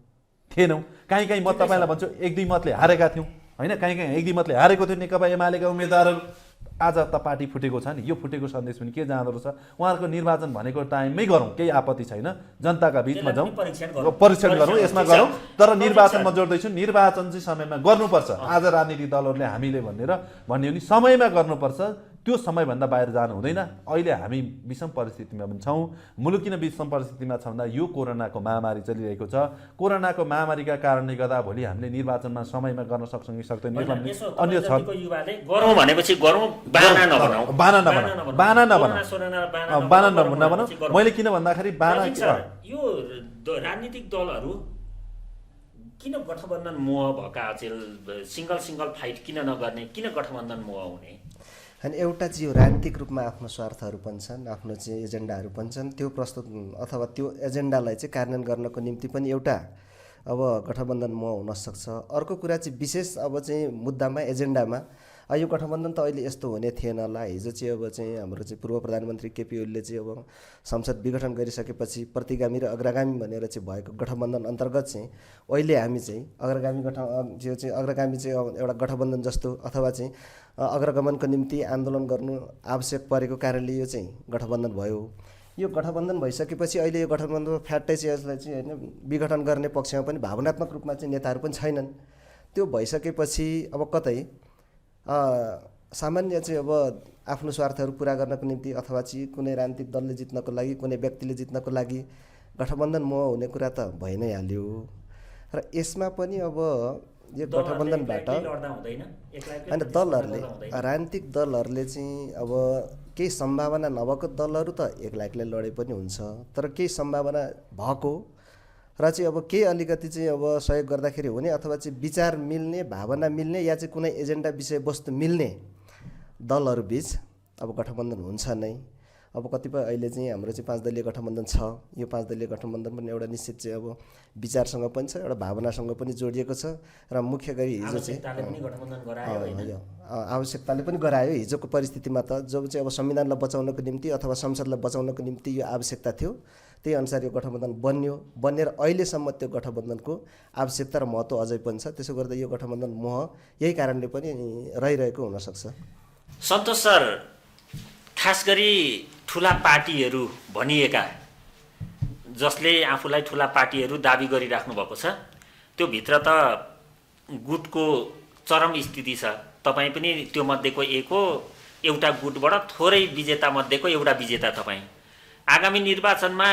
S3: कहीँ म तपाईँलाई भन्छु 1-2 मतले हारेका थियौँ होइन, कहीँ 1-2 मतले हारेको थियो नेकपा एमालेका उम्मेदवारहरू। आज त पार्टी फुटेको छ नि, यो फुटेको सन्देश पनि के जाँदो रहेछ। उहाँहरूको निर्वाचन भनेको टाइममै गरौँ, केही आपत्ति छैन, जनताका बिचमा जाउँ परीक्षण गरौँ, यसमा गरौँ। तर निर्वाचनमा जोड्दैछु निर्वाचन चाहिँ समयमा गर्नुपर्छ। आज राजनीतिक दलहरूले हामीले भन्ने हो नि समयमा गर्नुपर्छ, त्यो समयभन्दा बाहिर जानु हुँदैन। अहिले हामी विषम परिस्थितिमा पनि छौँ। मुलुक किन विषम परिस्थितिमा छ भन्दा यो कोरोनाको महामारी चलिरहेको छ। कोरोनाको महामारीका कारणले गर्दा भोलि हामीले निर्वाचनमा समयमा गर्न सक्छौँ कि सक्दैन अन्य छ।
S1: गरौँ भनेपछि गरौँ, बाना
S3: नबनाऊ। मैले किन भन्दाखेरि
S1: यो राजनीतिक दलहरू किन गठबन्धन मोह भएका अचेल सिङ्गल फाइट किन नगर्ने, किन गठबन्धन मोह हुने?
S4: अनि एउटा चाहिँ यो राजनीतिक रूपमा आफ्नो स्वार्थहरू पनि छन्, आफ्नो चाहिँ एजेन्डाहरू पनि छन्, त्यो प्रस्तुत अथवा त्यो एजेन्डालाई चाहिँ कार्यान्वयन गर्नको निम्ति पनि एउटा अब गठबन्धन मोह हुनसक्छ। अर्को कुरा चाहिँ विशेष अब चाहिँ मुद्दामा एजेन्डामा यो गठबन्धन त अहिले यस्तो हुने थिएन होला। हिजो चाहिँ अब चाहिँ हाम्रो चाहिँ पूर्व प्रधानमन्त्री केपी ओलीले चाहिँ अब संसद विघटन गरिसकेपछि प्रतिगामी र अग्रगामी भनेर चाहिँ भएको गठबन्धन अन्तर्गत चाहिँ अहिले हामी चाहिँ अग्रगामी चाहिँ एउटा गठबन्धन जस्तो अथवा चाहिँ अग्रगमनको निम्ति आन्दोलन गर्नु आवश्यक परेको कारणले यो चाहिँ गठबन्धन भयो। यो गठबन्धन भइसकेपछि अहिले यो गठबन्धनमा फ्याट्टै चाहिँ यसलाई चाहिँ होइन विघटन गर्ने पक्षमा पनि भावनात्मक रूपमा चाहिँ नेताहरू पनि छैनन्। त्यो भइसकेपछि अब कतै सामान्य चाहिँ अब आफ्नो स्वार्थहरू पुरा गर्नको निम्ति अथवा चाहिँ कुनै राजनीतिक दलले जित्नको लागि कुनै व्यक्तिले जित्नको लागि गठबन्धन मोह हुने कुरा त भइ नै हाल्यो। र यसमा पनि अब यो गठबन्धनबाट होइन दलहरूले राजनीतिक दलहरूले चाहिँ अब केही सम्भावना नभएको दलहरू त एक्लै एक्लै लडे पनि हुन्छ, तर केही सम्भावना भएको र चाहिँ अब केही अलिकति चाहिँ अब सहयोग गर्दाखेरि हुने अथवा चाहिँ विचार मिल्ने भावना मिल्ने या चाहिँ कुनै एजेन्डा विषयवस्तु मिल्ने दलहरू बिच अब गठबन्धन हुन्छ नै। अब कतिपय अहिले चाहिँ हाम्रो चाहिँ 5 दलीय गठबन्धन छ। यो 5 दलीय गठबन्धन पनि एउटा निश्चित चाहिँ अब विचारसँग पनि छ, एउटा भावनासँग पनि जोडिएको छ र मुख्य गरी हिजो चाहिँ आवश्यकताले पनि गरायो। हिजोको परिस्थितिमा त जब चाहिँ अब संविधानलाई बचाउनको निम्ति अथवा संसदलाई बचाउनको निम्ति यो आवश्यकता थियो, त्यही अनुसार यो गठबन्धन बनेर अहिलेसम्म त्यो गठबन्धनको आवश्यकता र महत्त्व अझै पनि छ। त्यसो गर्दा यो गठबन्धन मोह यही कारणले पनि रहिरहेको हुनसक्छ।
S1: सन्तोष सर, खास गरी ठुला पार्टीहरू भनिएका जसले आफूलाई ठुला पार्टीहरू दाबी गरिराख्नु भएको छ, त्यो भित्र त गुटको चरम स्थिति छ। तपाईँ पनि त्यो मध्येको एक हो, एउटा गुटबाट थोरै विजेता मध्येको एउटा विजेता तपाईँ। आगामी निर्वाचनमा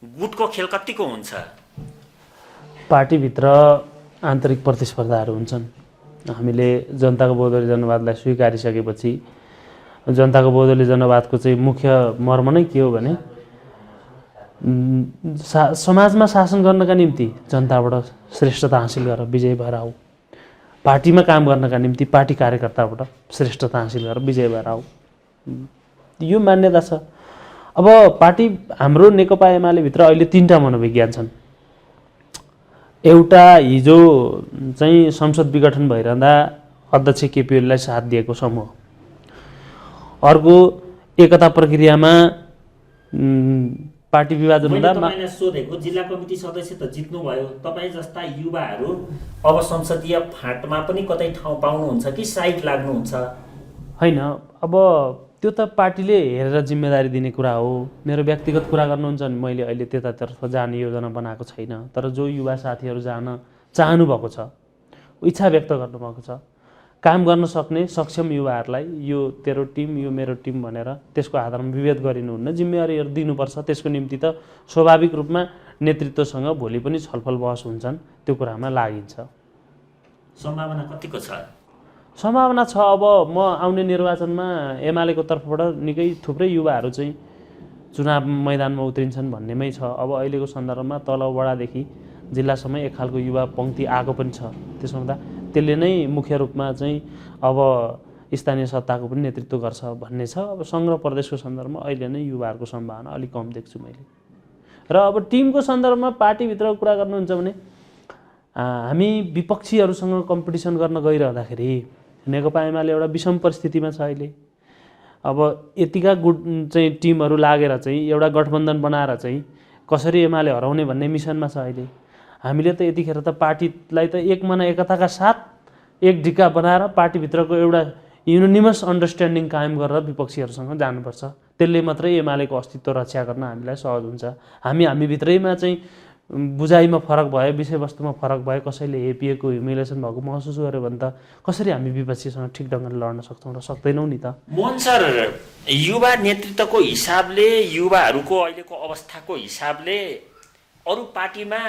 S1: गुटको खेल कतिको हुन्छ?
S2: पार्टीभित्र आन्तरिक प्रतिस्पर्धाहरू हुन्छन्। हामीले जनताको बहुदलीय जनवादलाई स्वीकारिसकेपछि जनताको बहुदलीय जनवादको चाहिँ मुख्य मर्म नै के हो भने समाजमा शासन गर्नका निम्ति जनताबाट श्रेष्ठता हासिल गरेर विजय भएर आऊ, पार्टीमा काम गर्नका निम्ति पार्टी कार्यकर्ताबाट श्रेष्ठता हासिल गरेर विजय भएर आऊ, यो मान्यता छ। अब पार्टी हाम्रो नेकपा एमाले भित्र अहिले 3टा मनोविज्ञान छन्। एउटा हिजो चाहिँ संसद विघटन भइरहँदा अध्यक्ष केपी ओलीलाई साथ दिएको समूह, अर्को एकता प्रक्रियामा पार्टी विभाजन हुँदा
S1: सोधेको जिल्ला कमिटी सदस्य त जित्नुभयो, तपाईँ जस्ता युवाहरू अब संसदीय फाँटमा पनि कतै ठाउँ पाउनुहुन्छ कि साइड लाग्नुहुन्छ?
S2: होइन, अब त्यो त पार्टीले हेरेर जिम्मेदारी दिने कुरा हो। मेरो व्यक्तिगत कुरा गर्नुहुन्छ भने मैले अहिले त्यतातर्फ जाने योजना बनाएको छैन, तर जो युवा साथीहरू जान चाहनु भएको छ, इच्छा व्यक्त गर्नुभएको छ, काम गर्न सक्ने सक्षम युवाहरूलाई यो तेरो टिम यो मेरो टिम भनेर त्यसको आधारमा विभेद गरिनुहुन्न, जिम्मेवारीहरू दिनुपर्छ। त्यसको निम्ति त स्वाभाविक रूपमा नेतृत्वसँग भोलि पनि छलफल बहस हुन्छन्, त्यो कुरामा लागिन्छ।
S1: सम्भावना कतिको छ?
S2: सम्भावना छ। अब म आउने निर्वाचनमा एमालेको तर्फबाट निकै थुप्रै युवाहरू चाहिँ चुनाव मैदानमा उत्रिन्छन् भन्नेमै छ। अब अहिलेको सन्दर्भमा तल वडादेखि जिल्लासम्म एक खालको युवा पङ्क्ति आएको पनि छ। त्यसो हुँदा त्यसले नै मुख्य रूपमा चाहिँ अब स्थानीय सत्ताको पनि नेतृत्व गर्छ भन्ने छ। अब सङ्घ र प्रदेशको सन्दर्भमा अहिले नै युवाहरूको सम्भावना अलिक कम देख्छु मैले। र अब टिमको सन्दर्भमा पार्टीभित्र कुरा गर्नुहुन्छ भने हामी विपक्षीहरूसँग कम्पिटिसन गर्न गइरहँदाखेरि नेकपा एमाले एउटा विषम परिस्थितिमा छ अहिले। अब यतिका गुट चाहिँ टिमहरू लागेर चाहिँ एउटा गठबन्धन बनाएर चाहिँ कसरी एमाले हराउने भन्ने मिसनमा छ अहिले। हामीले त यतिखेर त पार्टीलाई त एक मना एकताका साथ एक ढिक्का बनाएर पार्टीभित्रको एउटा युनिमस अन्डरस्ट्यान्डिङ कायम गरेर विपक्षीहरूसँग जानुपर्छ। त्यसले मात्रै एमालेको अस्तित्व रक्षा गर्न हामीलाई सहज हुन्छ। हामी भित्रैमा चाहिँ बुझाइमा फरक भयो, विषयवस्तुमा फरक भयो, कसैले हेपिएको ह्युमिलेसन भएको महसुस गर्यो भने त कसरी हामी विपक्षीसँग ठिक ढङ्गले लड्न सक्छौँ र सक्दैनौँ नि त।
S1: मोहन सर, युवा नेतृत्वको हिसाबले युवाहरूको अहिलेको अवस्थाको हिसाबले अरू पार्टीमा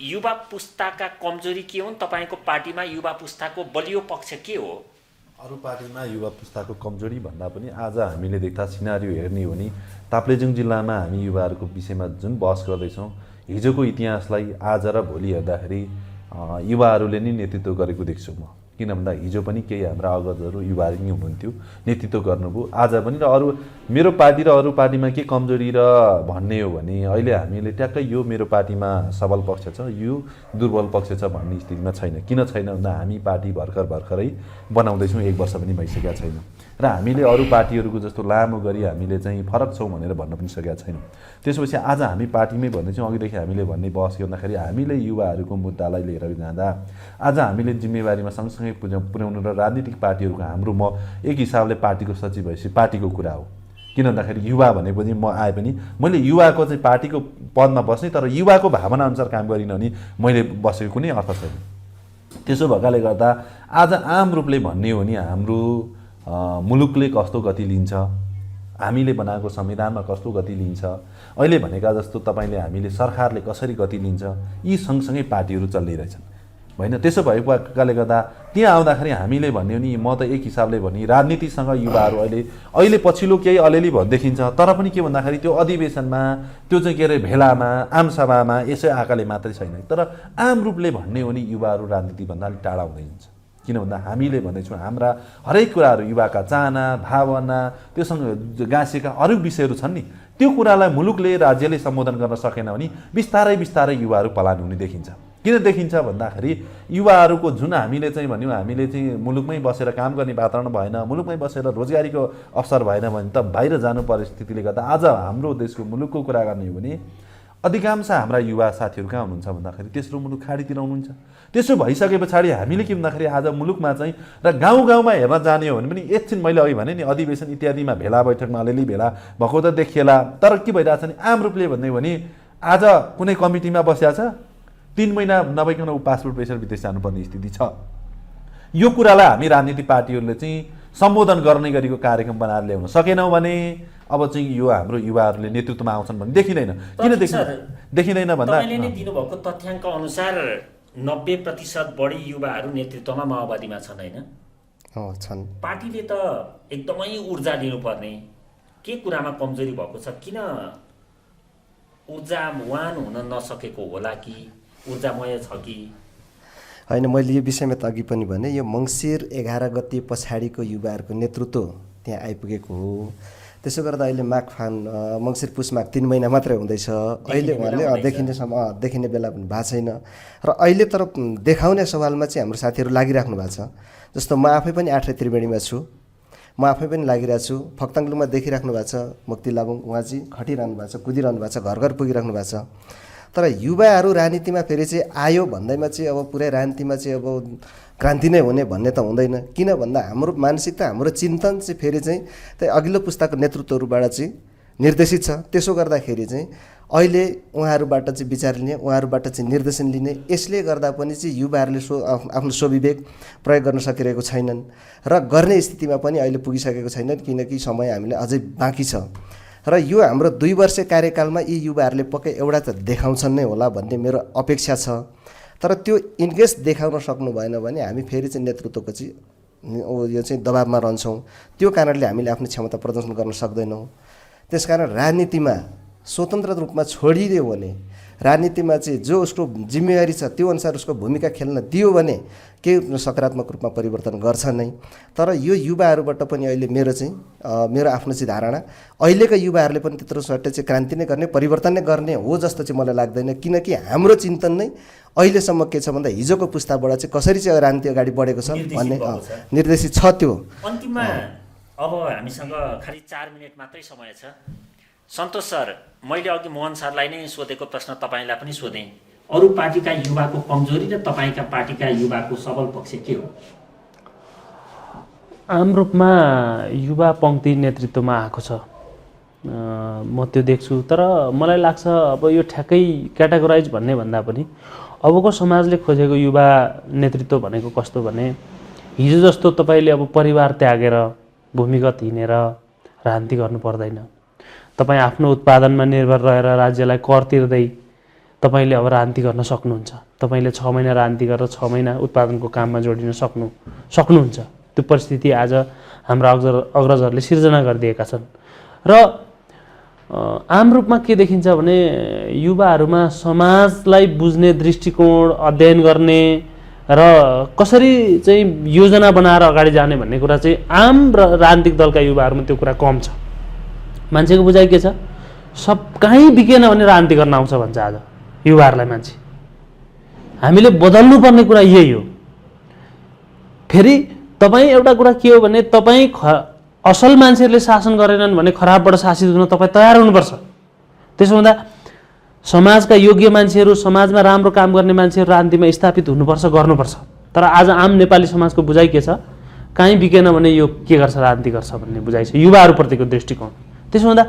S1: युवा पुस्ताका कमजोरी के हुन्? तपाईँको पार्टीमा युवा पुस्ताको बलियो पक्ष के हो?
S3: अरू पार्टीमा युवा पुस्ताको कमजोरी भन्दा पनि आज हामीले देख्दा सिनारियो हेर्ने हो भने ताप्लेजुङ जिल्लामा हामी युवाहरूको विषयमा जुन बहस गर्दैछौँ, हिजोको इतिहासलाई आज र भोलि हेर्दाखेरि युवाहरूले नै नेतृत्व गरेको देख्छु म। किन भन्दा हिजो पनि केही हाम्रा अग्रजहरू युवाहरू नै हुनुहुन्थ्यो, नेतृत्व गर्नुभयो। आज पनि र अरू मेरो पार्टी र अरू पार्टीमा के कमजोरी र भन्ने हो भने अहिले हामीले ट्याक्कै यो मेरो पार्टीमा सबल पक्ष छ, यो दुर्बल पक्ष छ भन्ने स्थितिमा छैन। किन छैन भन्दा हामी पार्टी भर्खरै बनाउँदैछौँ, 1 वर्ष पनि भइसकेका छैन र हामीले अरू पार्टीहरूको जस्तो लामो गरी हामीले चाहिँ फरक छौँ भनेर भन्न पनि सकेका छैनौँ। त्यसपछि आज हामी पार्टीमै भन्दैछौँ। अघिदेखि हामीले भन्ने बहस गर्दाखेरि हामीले युवाहरूको मुद्दालाई लिएर जाँदा आज हामीले जिम्मेवारीमा सँगसँगै पुर्याउनु र राजनीतिक पार्टीहरूको हाम्रो म एक हिसाबले पार्टीको सचिव भएपछि पार्टीको कुरा हो। किन भन्दाखेरि युवा भनेपछि म आए पनि मैले युवाको चाहिँ पार्टीको पदमा बस्ने, तर युवाको भावना अनुसार काम गरिनँ भने मैले बसेको कुनै अर्थ छैन। त्यसो भएकाले गर्दा आज आम रूपले भन्ने हो भने हाम्रो मुलुकले कस्तो गति लिन्छ, हामीले बनाएको संविधानमा कस्तो गति लिन्छ, अहिले भनेका जस्तो तपाईँले हामीले सरकारले कसरी गति लिन्छ, यी सँगसँगै पार्टीहरू चलिरहेछन् होइन। त्यसो भएकाले गर्दा त्यहाँ आउँदाखेरि हामीले भन्यो नि, म त एक हिसाबले भने राजनीतिसँग युवाहरू अहिले पछिल्लो केही अलिअलि देखिन्छ, तर पनि के भन्दाखेरि त्यो अधिवेशनमा त्यो चाहिँ के अरे भेलामा आमसभामा यसै आँखाले मात्रै छैन। तर आम रूपले भन्ने हो नि युवाहरू राजनीतिभन्दा अलिक टाढा हुँदै जान्छ। किन भन्दा हामीले भन्दैछौँ हाम्रा हरेक कुराहरू युवाका चाहना भावना त्योसँग गाँसेका अरू विषयहरू छन् नि, त्यो कुरालाई मुलुकले राज्यले सम्बोधन गर्न सकेन भने बिस्तारै युवाहरू पलायन हुने देखिन्छ। किन देखिन्छ भन्दाखेरि युवाहरूको जुन हामीले चाहिँ भन्यौँ हामीले चाहिँ मुलुकमै बसेर काम गर्ने वातावरण भएन, मुलुकमै बसेर रोजगारीको अवसर भएन भने त बाहिर जानु परिस्थितिले गर्दा आज हाम्रो देशको मुलुकको कुरा गर्ने हो भने अधिकांश हाम्रा युवा साथीहरू कहाँ हुनुहुन्छ भन्दाखेरि तेस्रो मुलुक खाडीतिर हुनुहुन्छ। त्यसो भइसके पछाडि हामीले के भन्दाखेरि आज मुलुकमा चाहिँ र गाउँमा हेर्न जाने हो भने पनि एकछिन मैले अघि भने नि अधिवेशन इत्यादिमा भेला बैठकमा अलिअलि भेला भएको त देखिएला, तर के भइरहेछ भने आम रूपले भन्ने भने आज कुनै कमिटीमा बसिया छ 3 महिना नभइकन ऊ पासपोर्ट पैसा विदेश जानुपर्ने स्थिति छ। यो कुरालाई हामी राजनीतिक पार्टीहरूले चाहिँ सम्बोधन गर्ने गरीको कार्यक्रम बनाएर ल्याउन सकेनौँ भने अब चाहिँ यो हाम्रो युवाहरूले नेतृत्वमा आउँछन् भने देखिँदैन। किन देखिँदैन भन्दा
S1: तपाईँले नै दिनुभएको तथ्याङ्क अनुसार 90% बढी युवाहरू नेतृत्वमा माओवादीमा छन् होइन?
S4: छन्।
S1: पार्टीले त एकदमै ऊर्जा दिनुपर्ने, के कुरामा कमजोरी भएको छ? किन ऊर्जावान हुन नसकेको होला कि ऊर्जामय छ कि
S4: होइन? मैले यो विषयमा त अघि पनि भने यो मङ्सिर 11 गते पछाडिको युवाहरूको नेतृत्व त्यहाँ आइपुगेको हो। त्यसो गर्दा अहिले मङ्सिर पुस माघ 3 महिना मात्रै हुँदैछ। अहिले उहाँले देखिने बेला पनि भएको छैन र अहिले तर देखाउने सवालमा चाहिँ हाम्रो साथीहरू लागिराख्नु भएको छ। जस्तो म आफै पनि 8 त्रिवेणीमा छु, म आफै पनि लागिरहेको छु। फक्ताङलुङमा देखिराख्नु भएको छ मुक्ति लाबुङ, उहाँ चाहिँ खटिरहनु भएको छ, कुदिरहनु भएको छ, घर घर पुगिराख्नु भएको छ। तर युवाहरू राजनीतिमा फेरि चाहिँ आयो भन्दैमा चाहिँ अब पुरै राजनीतिमा चाहिँ अब क्रान्ति नै हुने भन्ने त हुँदैन। किन भन्दा हाम्रो मानसिकता हाम्रो चिन्तन चाहिँ फेरि चाहिँ त्यही अघिल्लो पुस्ताको नेतृत्वहरूबाट चाहिँ निर्देशित छ। त्यसो गर्दाखेरि चाहिँ अहिले उहाँहरूबाट चाहिँ विचार लिने, उहाँहरूबाट चाहिँ निर्देशन लिने, यसले गर्दा पनि चाहिँ युवाहरूले आफ्नो स्वविवेक प्रयोग गर्न सकिरहेको छैनन् र गर्ने स्थितिमा पनि अहिले पुगिसकेको छैनन्, किनकि समय हामीले अझै बाँकी छ। र यो हाम्रो 2 वर्ष कार्यकालमा यी युवाहरूले पक्कै एउटा त देखाउँछन् नै होला भन्ने मेरो अपेक्षा छ। तर त्यो इनकेस देखाउन सक्नु भएन भने हामी फेरि चाहिँ नेतृत्वको चाहिँ यो चाहिँ दबाबमा रहन्छौँ। त्यो कारणले हामीले आफ्नो क्षमता प्रदर्शन गर्न सक्दैनौँ। त्यसकारण राजनीतिमा स्वतन्त्र रूपमा छोडिदियो भने, राजनीतिमा चाहिँ जो उसको जिम्मेवारी छ त्यो अनुसार उसको भूमिका खेल्न दियो भने केही सकारात्मक रूपमा परिवर्तन गर्छ नै। तर यो युवाहरूबाट पनि अहिले मेरो आफ्नो चाहिँ धारणा अहिलेका युवाहरूले पनि त्यत्रो सट्टै चाहिँ क्रान्ति नै गर्ने, परिवर्तन नै गर्ने हो जस्तो चाहिँ मलाई लाग्दैन। किनकि हाम्रो चिन्तन नै अहिलेसम्म के छ भन्दा हिजोको पुस्ताबाट चाहिँ कसरी चाहिँ राजनीति अगाडि बढेको छ भन्ने निर्देशित छ। त्यो
S1: अन्तिममा अब हामीसँग खालि 4 मिनट मात्रै समय छ। सन्तोष सर, मैले अघि मोहन सरलाई नै सोधेको प्रश्न तपाईँलाई पनि सोधेँ। अरू पार्टीका युवाको कमजोरी र तपाईँका पार्टीका युवाको सबल पक्ष के हो?
S2: आम रूपमा युवा पङ्क्ति नेतृत्वमा आएको छ, म त्यो देख्छु। तर मलाई लाग्छ अब यो ठ्याक्कै क्याटेगोराइज भन्ने भन्दा पनि अबको समाजले खोजेको युवा नेतृत्व भनेको कस्तो भने हिजो जस्तो तपाईँले अब परिवार त्यागेर भूमिगत हिँडेर राजनीति गर्नु पर्दैन। तपाईँ आफ्नो उत्पादनमा निर्भर रहेर राज्यलाई कर तिर्दै तपाईँले अब राजनीति गर्न सक्नुहुन्छ। तपाईँले 6 महिना राजनीति गरेर 6 महिना उत्पादनको काममा जोडिन सक्नुहुन्छ। त्यो परिस्थिति आज हाम्रा अग्रजहरूले सिर्जना गरिदिएका छन्। र आम रूपमा के देखिन्छ भने युवाहरूमा समाजलाई बुझ्ने दृष्टिकोण, अध्ययन गर्ने र कसरी चाहिँ योजना बनाएर अगाडि जाने भन्ने कुरा चाहिँ आम राजनीतिक दलका युवाहरूमा त्यो कुरा कम छ। मान्छेको बुझाइ के छ, सब कहीँ बिकेन भने राजनीति गर्न आउँछ भन्छ आज युवाहरूलाई मान्छे। हामीले बदल्नुपर्ने कुरा यही हो। फेरि तपाईँ एउटा कुरा के हो भने तपाईँ असल मान्छेहरूले शासन गरेनन् भने खराबबाट शासित हुन तपाईँ तयार हुनुपर्छ। त्यसो हुँदा समाजका योग्य मान्छेहरू, समाजमा राम्रो काम गर्ने मान्छेहरू राजनीतिमा स्थापित हुनुपर्छ, गर्नुपर्छ। तर आज आम नेपाली समाजको बुझाइ के छ, कहीँ बिकेन भने यो के गर्छ, राजनीति गर्छ भन्ने बुझाइ छ युवाहरूप्रतिको दृष्टिकोण। त्यसो हुँदा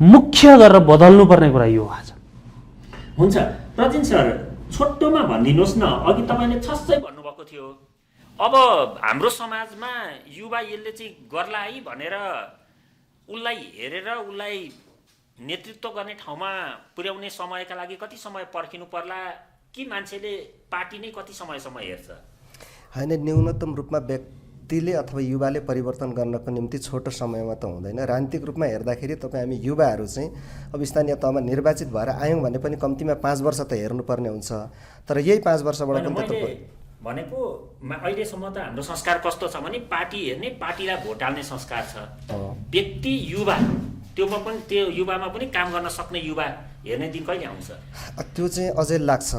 S2: मुख्य गरेर बदल्नुपर्ने कुरा यो आज।
S1: हुन्छ प्रजिन सर, छोटोमा भनिदिनुहोस् न, अघि तपाईँले छस्सै भन्नुभएको थियो अब हाम्रो समाजमा युवा यसले चाहिँ गर्ला है भनेर उसलाई हेरेर उसलाई नेतृत्व गर्ने ठाउँमा पुर्याउने समयका लागि कति समय पर्खिनु पर्ला कि मान्छेले पार्टी नै कति समयसम्म हेर्छ?
S4: होइन, न्यूनतम रूपमा व्यक्तिले अथवा युवाले परिवर्तन गर्नको निम्ति छोटो समयमा त हुँदैन। राजनीतिक रूपमा हेर्दाखेरि तपाईँ हामी युवाहरू चाहिँ अब स्थानीय तहमा निर्वाचित भएर आयौँ भने पनि कम्तीमा 5 वर्ष त हेर्नुपर्ने हुन्छ। तर यही 5 वर्षबाट पनि
S1: भनेको अहिलेसम्म त हाम्रो संस्कार कस्तो छ भने पार्टी हेर्ने, पार्टीलाई भोट हाल्ने संस्कार छ। व्यक्ति युवा, त्यो युवामा पनि काम गर्न सक्ने युवा हेर्ने दिन कहिले आउँछ?
S4: त्यो चाहिँ अझै लाग्छ,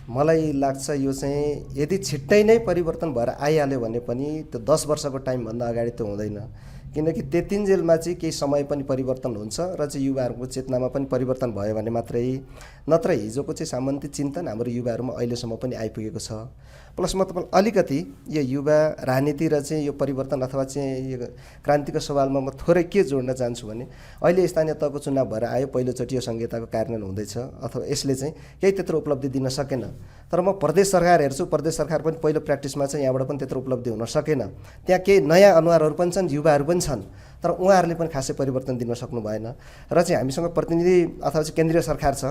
S4: मलाई लाग्छ यो चाहिँ यदि छिट्टै नै परिवर्तन भएर आइहाल्यो भने पनि त्यो 10 वर्षको टाइमभन्दा अगाडि त हुँदैन। किनकि त्यतिन्जेलमा चाहिँ केही समय पनि परिवर्तन हुन्छ र चाहिँ युवाहरूको चेतनामा पनि परिवर्तन भयो भने मात्रै, नत्र हिजोको चाहिँ सामन्ती चिन्तन हाम्रो युवाहरूमा अहिलेसम्म पनि आइपुगेको छ। प्लस म तपाईँ अलिकति यो युवा राजनीति र चाहिँ यो परिवर्तन अथवा चाहिँ यो क्रान्तिको सवालमा म थोरै के जोड्न चाहन्छु भने अहिले स्थानीय तहको चुनाव भएर आयो, पहिलोचोटि यो संहिताको कार्यान्वयन हुँदैछ अथवा यसले चाहिँ केही त्यत्रो उपलब्धि दिन सकेन। तर म प्रदेश सरकार हेर्छु, प्रदेश सरकार पनि पहिलो प्र्याक्टिसमा चाहिँ यहाँबाट पनि त्यत्रो उपलब्धि हुन सकेन। त्यहाँ केही नयाँ अनुहारहरू पनि छन्, युवाहरू पनि छन्, तर उहाँहरूले पनि खासै परिवर्तन दिन सक्नु भएन। र चाहिँ हामीसँग प्रतिनिधि अथवा चाहिँ केन्द्रीय सरकार छ,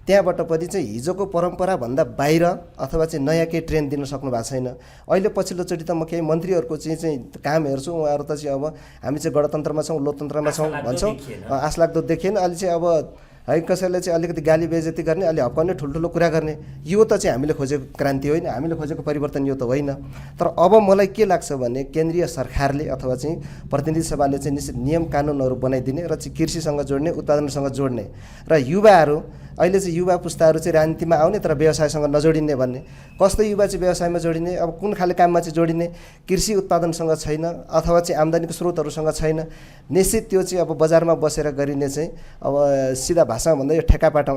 S4: त्यहाँबाट पनि चाहिँ हिजोको परम्पराभन्दा बाहिर अथवा चाहिँ नयाँ केही ट्रेन्ड दिन सक्नु भएको छैन। अहिले पछिल्लोचोटि त म केही मन्त्रीहरूको चाहिँ काम हेर्छु, उहाँहरू त चाहिँ अब हामी चाहिँ गणतन्त्रमा छौँ, लोकतन्त्रमा छौँ भन्छौँ, आशलाग्दो देखिएन। अहिले चाहिँ अब है कसैले चाहिँ अलिकति गाली बेइज्जती गर्ने, अलि हप्काउने, ठुल्ठुलो कुरा गर्ने, यो त चाहिँ हामीले खोजेको क्रान्ति होइन, हामीले खोजेको परिवर्तन यो त होइन। तर अब मलाई के लाग्छ भने केन्द्रीय सरकारले अथवा चाहिँ प्रतिनिधि सभाले चाहिँ निश्चित नियम कानुनहरू बनाइदिने र चाहिँ कृषिसँग जोड्ने, उत्पादनसँग जोड्ने र युवाहरू अहिले चाहिँ युवा पुस्ताहरू चाहिँ राजनीतिमा आउने तर व्यवसायसँग नजोडिने भन्ने। कस्तो युवा चाहिँ व्यवसायमा जोडिने, अब कुन खाले काममा चाहिँ जोडिने, कृषि उत्पादनसँग छैन अथवा चाहिँ आम्दानीको स्रोतहरूसँग छैन, निश्चित त्यो चाहिँ अब बजारमा बसेर गरिने चाहिँ अब सिधा भाषामा भन्दा यो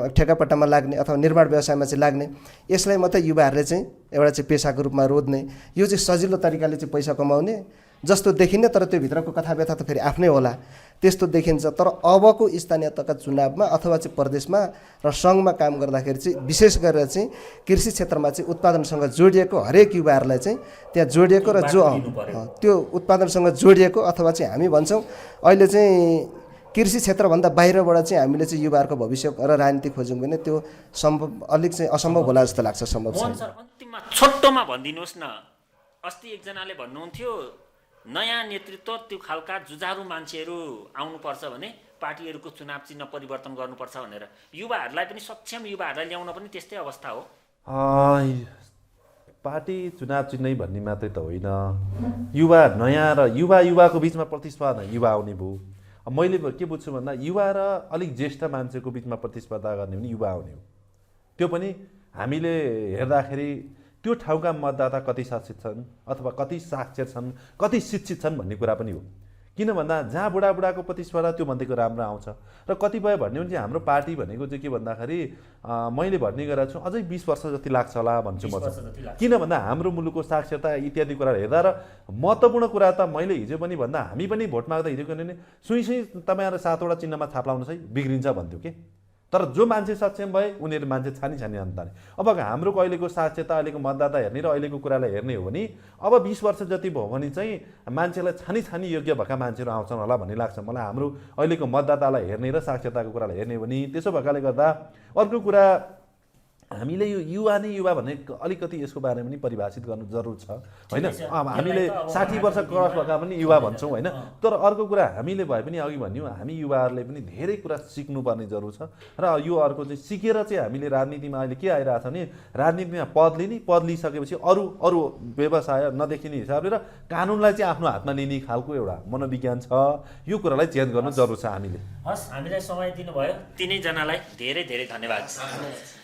S4: ठेकापट्टामा लाग्ने अथवा निर्माण व्यवसायमा चाहिँ लाग्ने, यसलाई मात्रै युवाहरूले चाहिँ एउटा चाहिँ पेसाको रूपमा रोज्ने, यो चाहिँ सजिलो तरिकाले चाहिँ पैसा कमाउने जस्तो देखिने। तर त्यो भित्रको कथा व्यथा त फेरि आफ्नै होला, त्यस्तो देखिन्छ। तर अबको स्थानीय तहका चुनावमा अथवा चाहिँ प्रदेशमा र सङ्घमा काम गर्दाखेरि चाहिँ विशेष गरेर चाहिँ कृषि क्षेत्रमा चाहिँ उत्पादनसँग जोडिएको हरेक युवाहरूलाई चाहिँ त्यहाँ जोडिएको र जो त्यो उत्पादनसँग जोडिएको अथवा चाहिँ हामी भन्छौँ अहिले चाहिँ कृषि क्षेत्रभन्दा बाहिरबाट चाहिँ हामीले चाहिँ युवाहरूको भविष्य र राजनीति खोज्यौँ भने त्यो सम्भव अलिक चाहिँ असम्भव होला जस्तो लाग्छ। सम्भव छैन।
S1: अन्तिममा छोटोमा भनिदिनुहोस् न, अस्ति एकजनाले भन्नुहुन्थ्यो नयाँ नेतृत्व, त्यो खालका जुझारु मान्छेहरू आउनुपर्छ भने पार्टीहरूको चुनाव चिन्ह परिवर्तन गर्नुपर्छ भनेर, युवाहरूलाई पनि सक्षम युवाहरूलाई ल्याउन पनि त्यस्तै अवस्था हो?
S3: पार्टी चुनाव चिन्ह भन्ने मात्रै त होइन, युवा नयाँ र युवाको बिचमा प्रतिस्पर्धा युवा आउने भयो। मैले के बुझ्छु भन्दा युवा र अलिक ज्येष्ठ मान्छेको बिचमा प्रतिस्पर्धा गर्ने भने युवा आउने हो। त्यो पनि हामीले हेर्दाखेरि त्यो ठाउँका मतदाता कति शिक्षित छन् अथवा कति साक्षर छन्, कति शिक्षित छन् भन्ने कुरा पनि हो। किन भन्दा जहाँ बुढाबुढाको प्रतिस्पर्धा त्यो भन्दैको राम्रो आउँछ र कतिपय भन्ने भने चाहिँ हाम्रो पार्टी भनेको चाहिँ के भन्दाखेरि मैले भन्ने गरेको छु अझै 20 वर्ष जति लाग्छ होला भन्छु म चाहिँ। किन भन्दा हाम्रो मुलुकको साक्षरता इत्यादि कुरा हेर्दा र महत्त्वपूर्ण कुरा त मैले हिजो पनि भन्दा हामी पनि भोट माग्दा हिजो किनभने सुई तपाईँहरू 7 वटा चिन्हमा छाप लाउनुहोस् है बिग्रिन्छ भन्थ्यो के। तर जो मान्छे सक्षम भए उनीहरू मान्छे छानी अन्ताले। अब हाम्रो अहिलेको साक्षरता, अहिलेको मतदाता हेर्ने र अहिलेको कुरालाई हेर्ने हो भने अब 20 वर्ष जति भयो भने चाहिँ मान्छेलाई छानी योग्य भएका मान्छेहरू आउँछन् होला भन्ने लाग्छ मलाई। हाम्रो अहिलेको मतदातालाई हेर्ने र साक्षरताको कुरालाई हेर्ने हो भने त्यसो भएकाले गर्दा अर्को कुरा हामीले यो युवा नै युवा भन्ने अलिकति यसको बारेमा पनि परिभाषित गर्नु जरुर छ होइन।
S1: ठिकै छ।
S3: अब हामीले
S1: यसलाई त अब
S3: 60 वर्ष क्रस भएका पनि युवा भन्छौँ होइन। तर अर्को कुरा हामीले भए पनि अघि भन्यौँ हामी युवाहरूले पनि धेरै कुरा सिक्नुपर्ने जरुर छ र यो अर्को चाहिँ सिकेर चाहिँ हामीले राजनीतिमा अहिले के आइरहेको छ भने राजनीतिमा पद लिने, पद लिइसकेपछि अरू अरू व्यवसाय नदेखिने हिसाबले र कानुनलाई चाहिँ आफ्नो हातमा लिने खालको एउटा मनोविज्ञान छ। यो कुरालाई चेन्ज गर्नु जरुर छ हामीले।
S1: हस्, हामीलाई समय दिनुभयो, तिनैजनालाई धेरै धेरै धन्यवाद।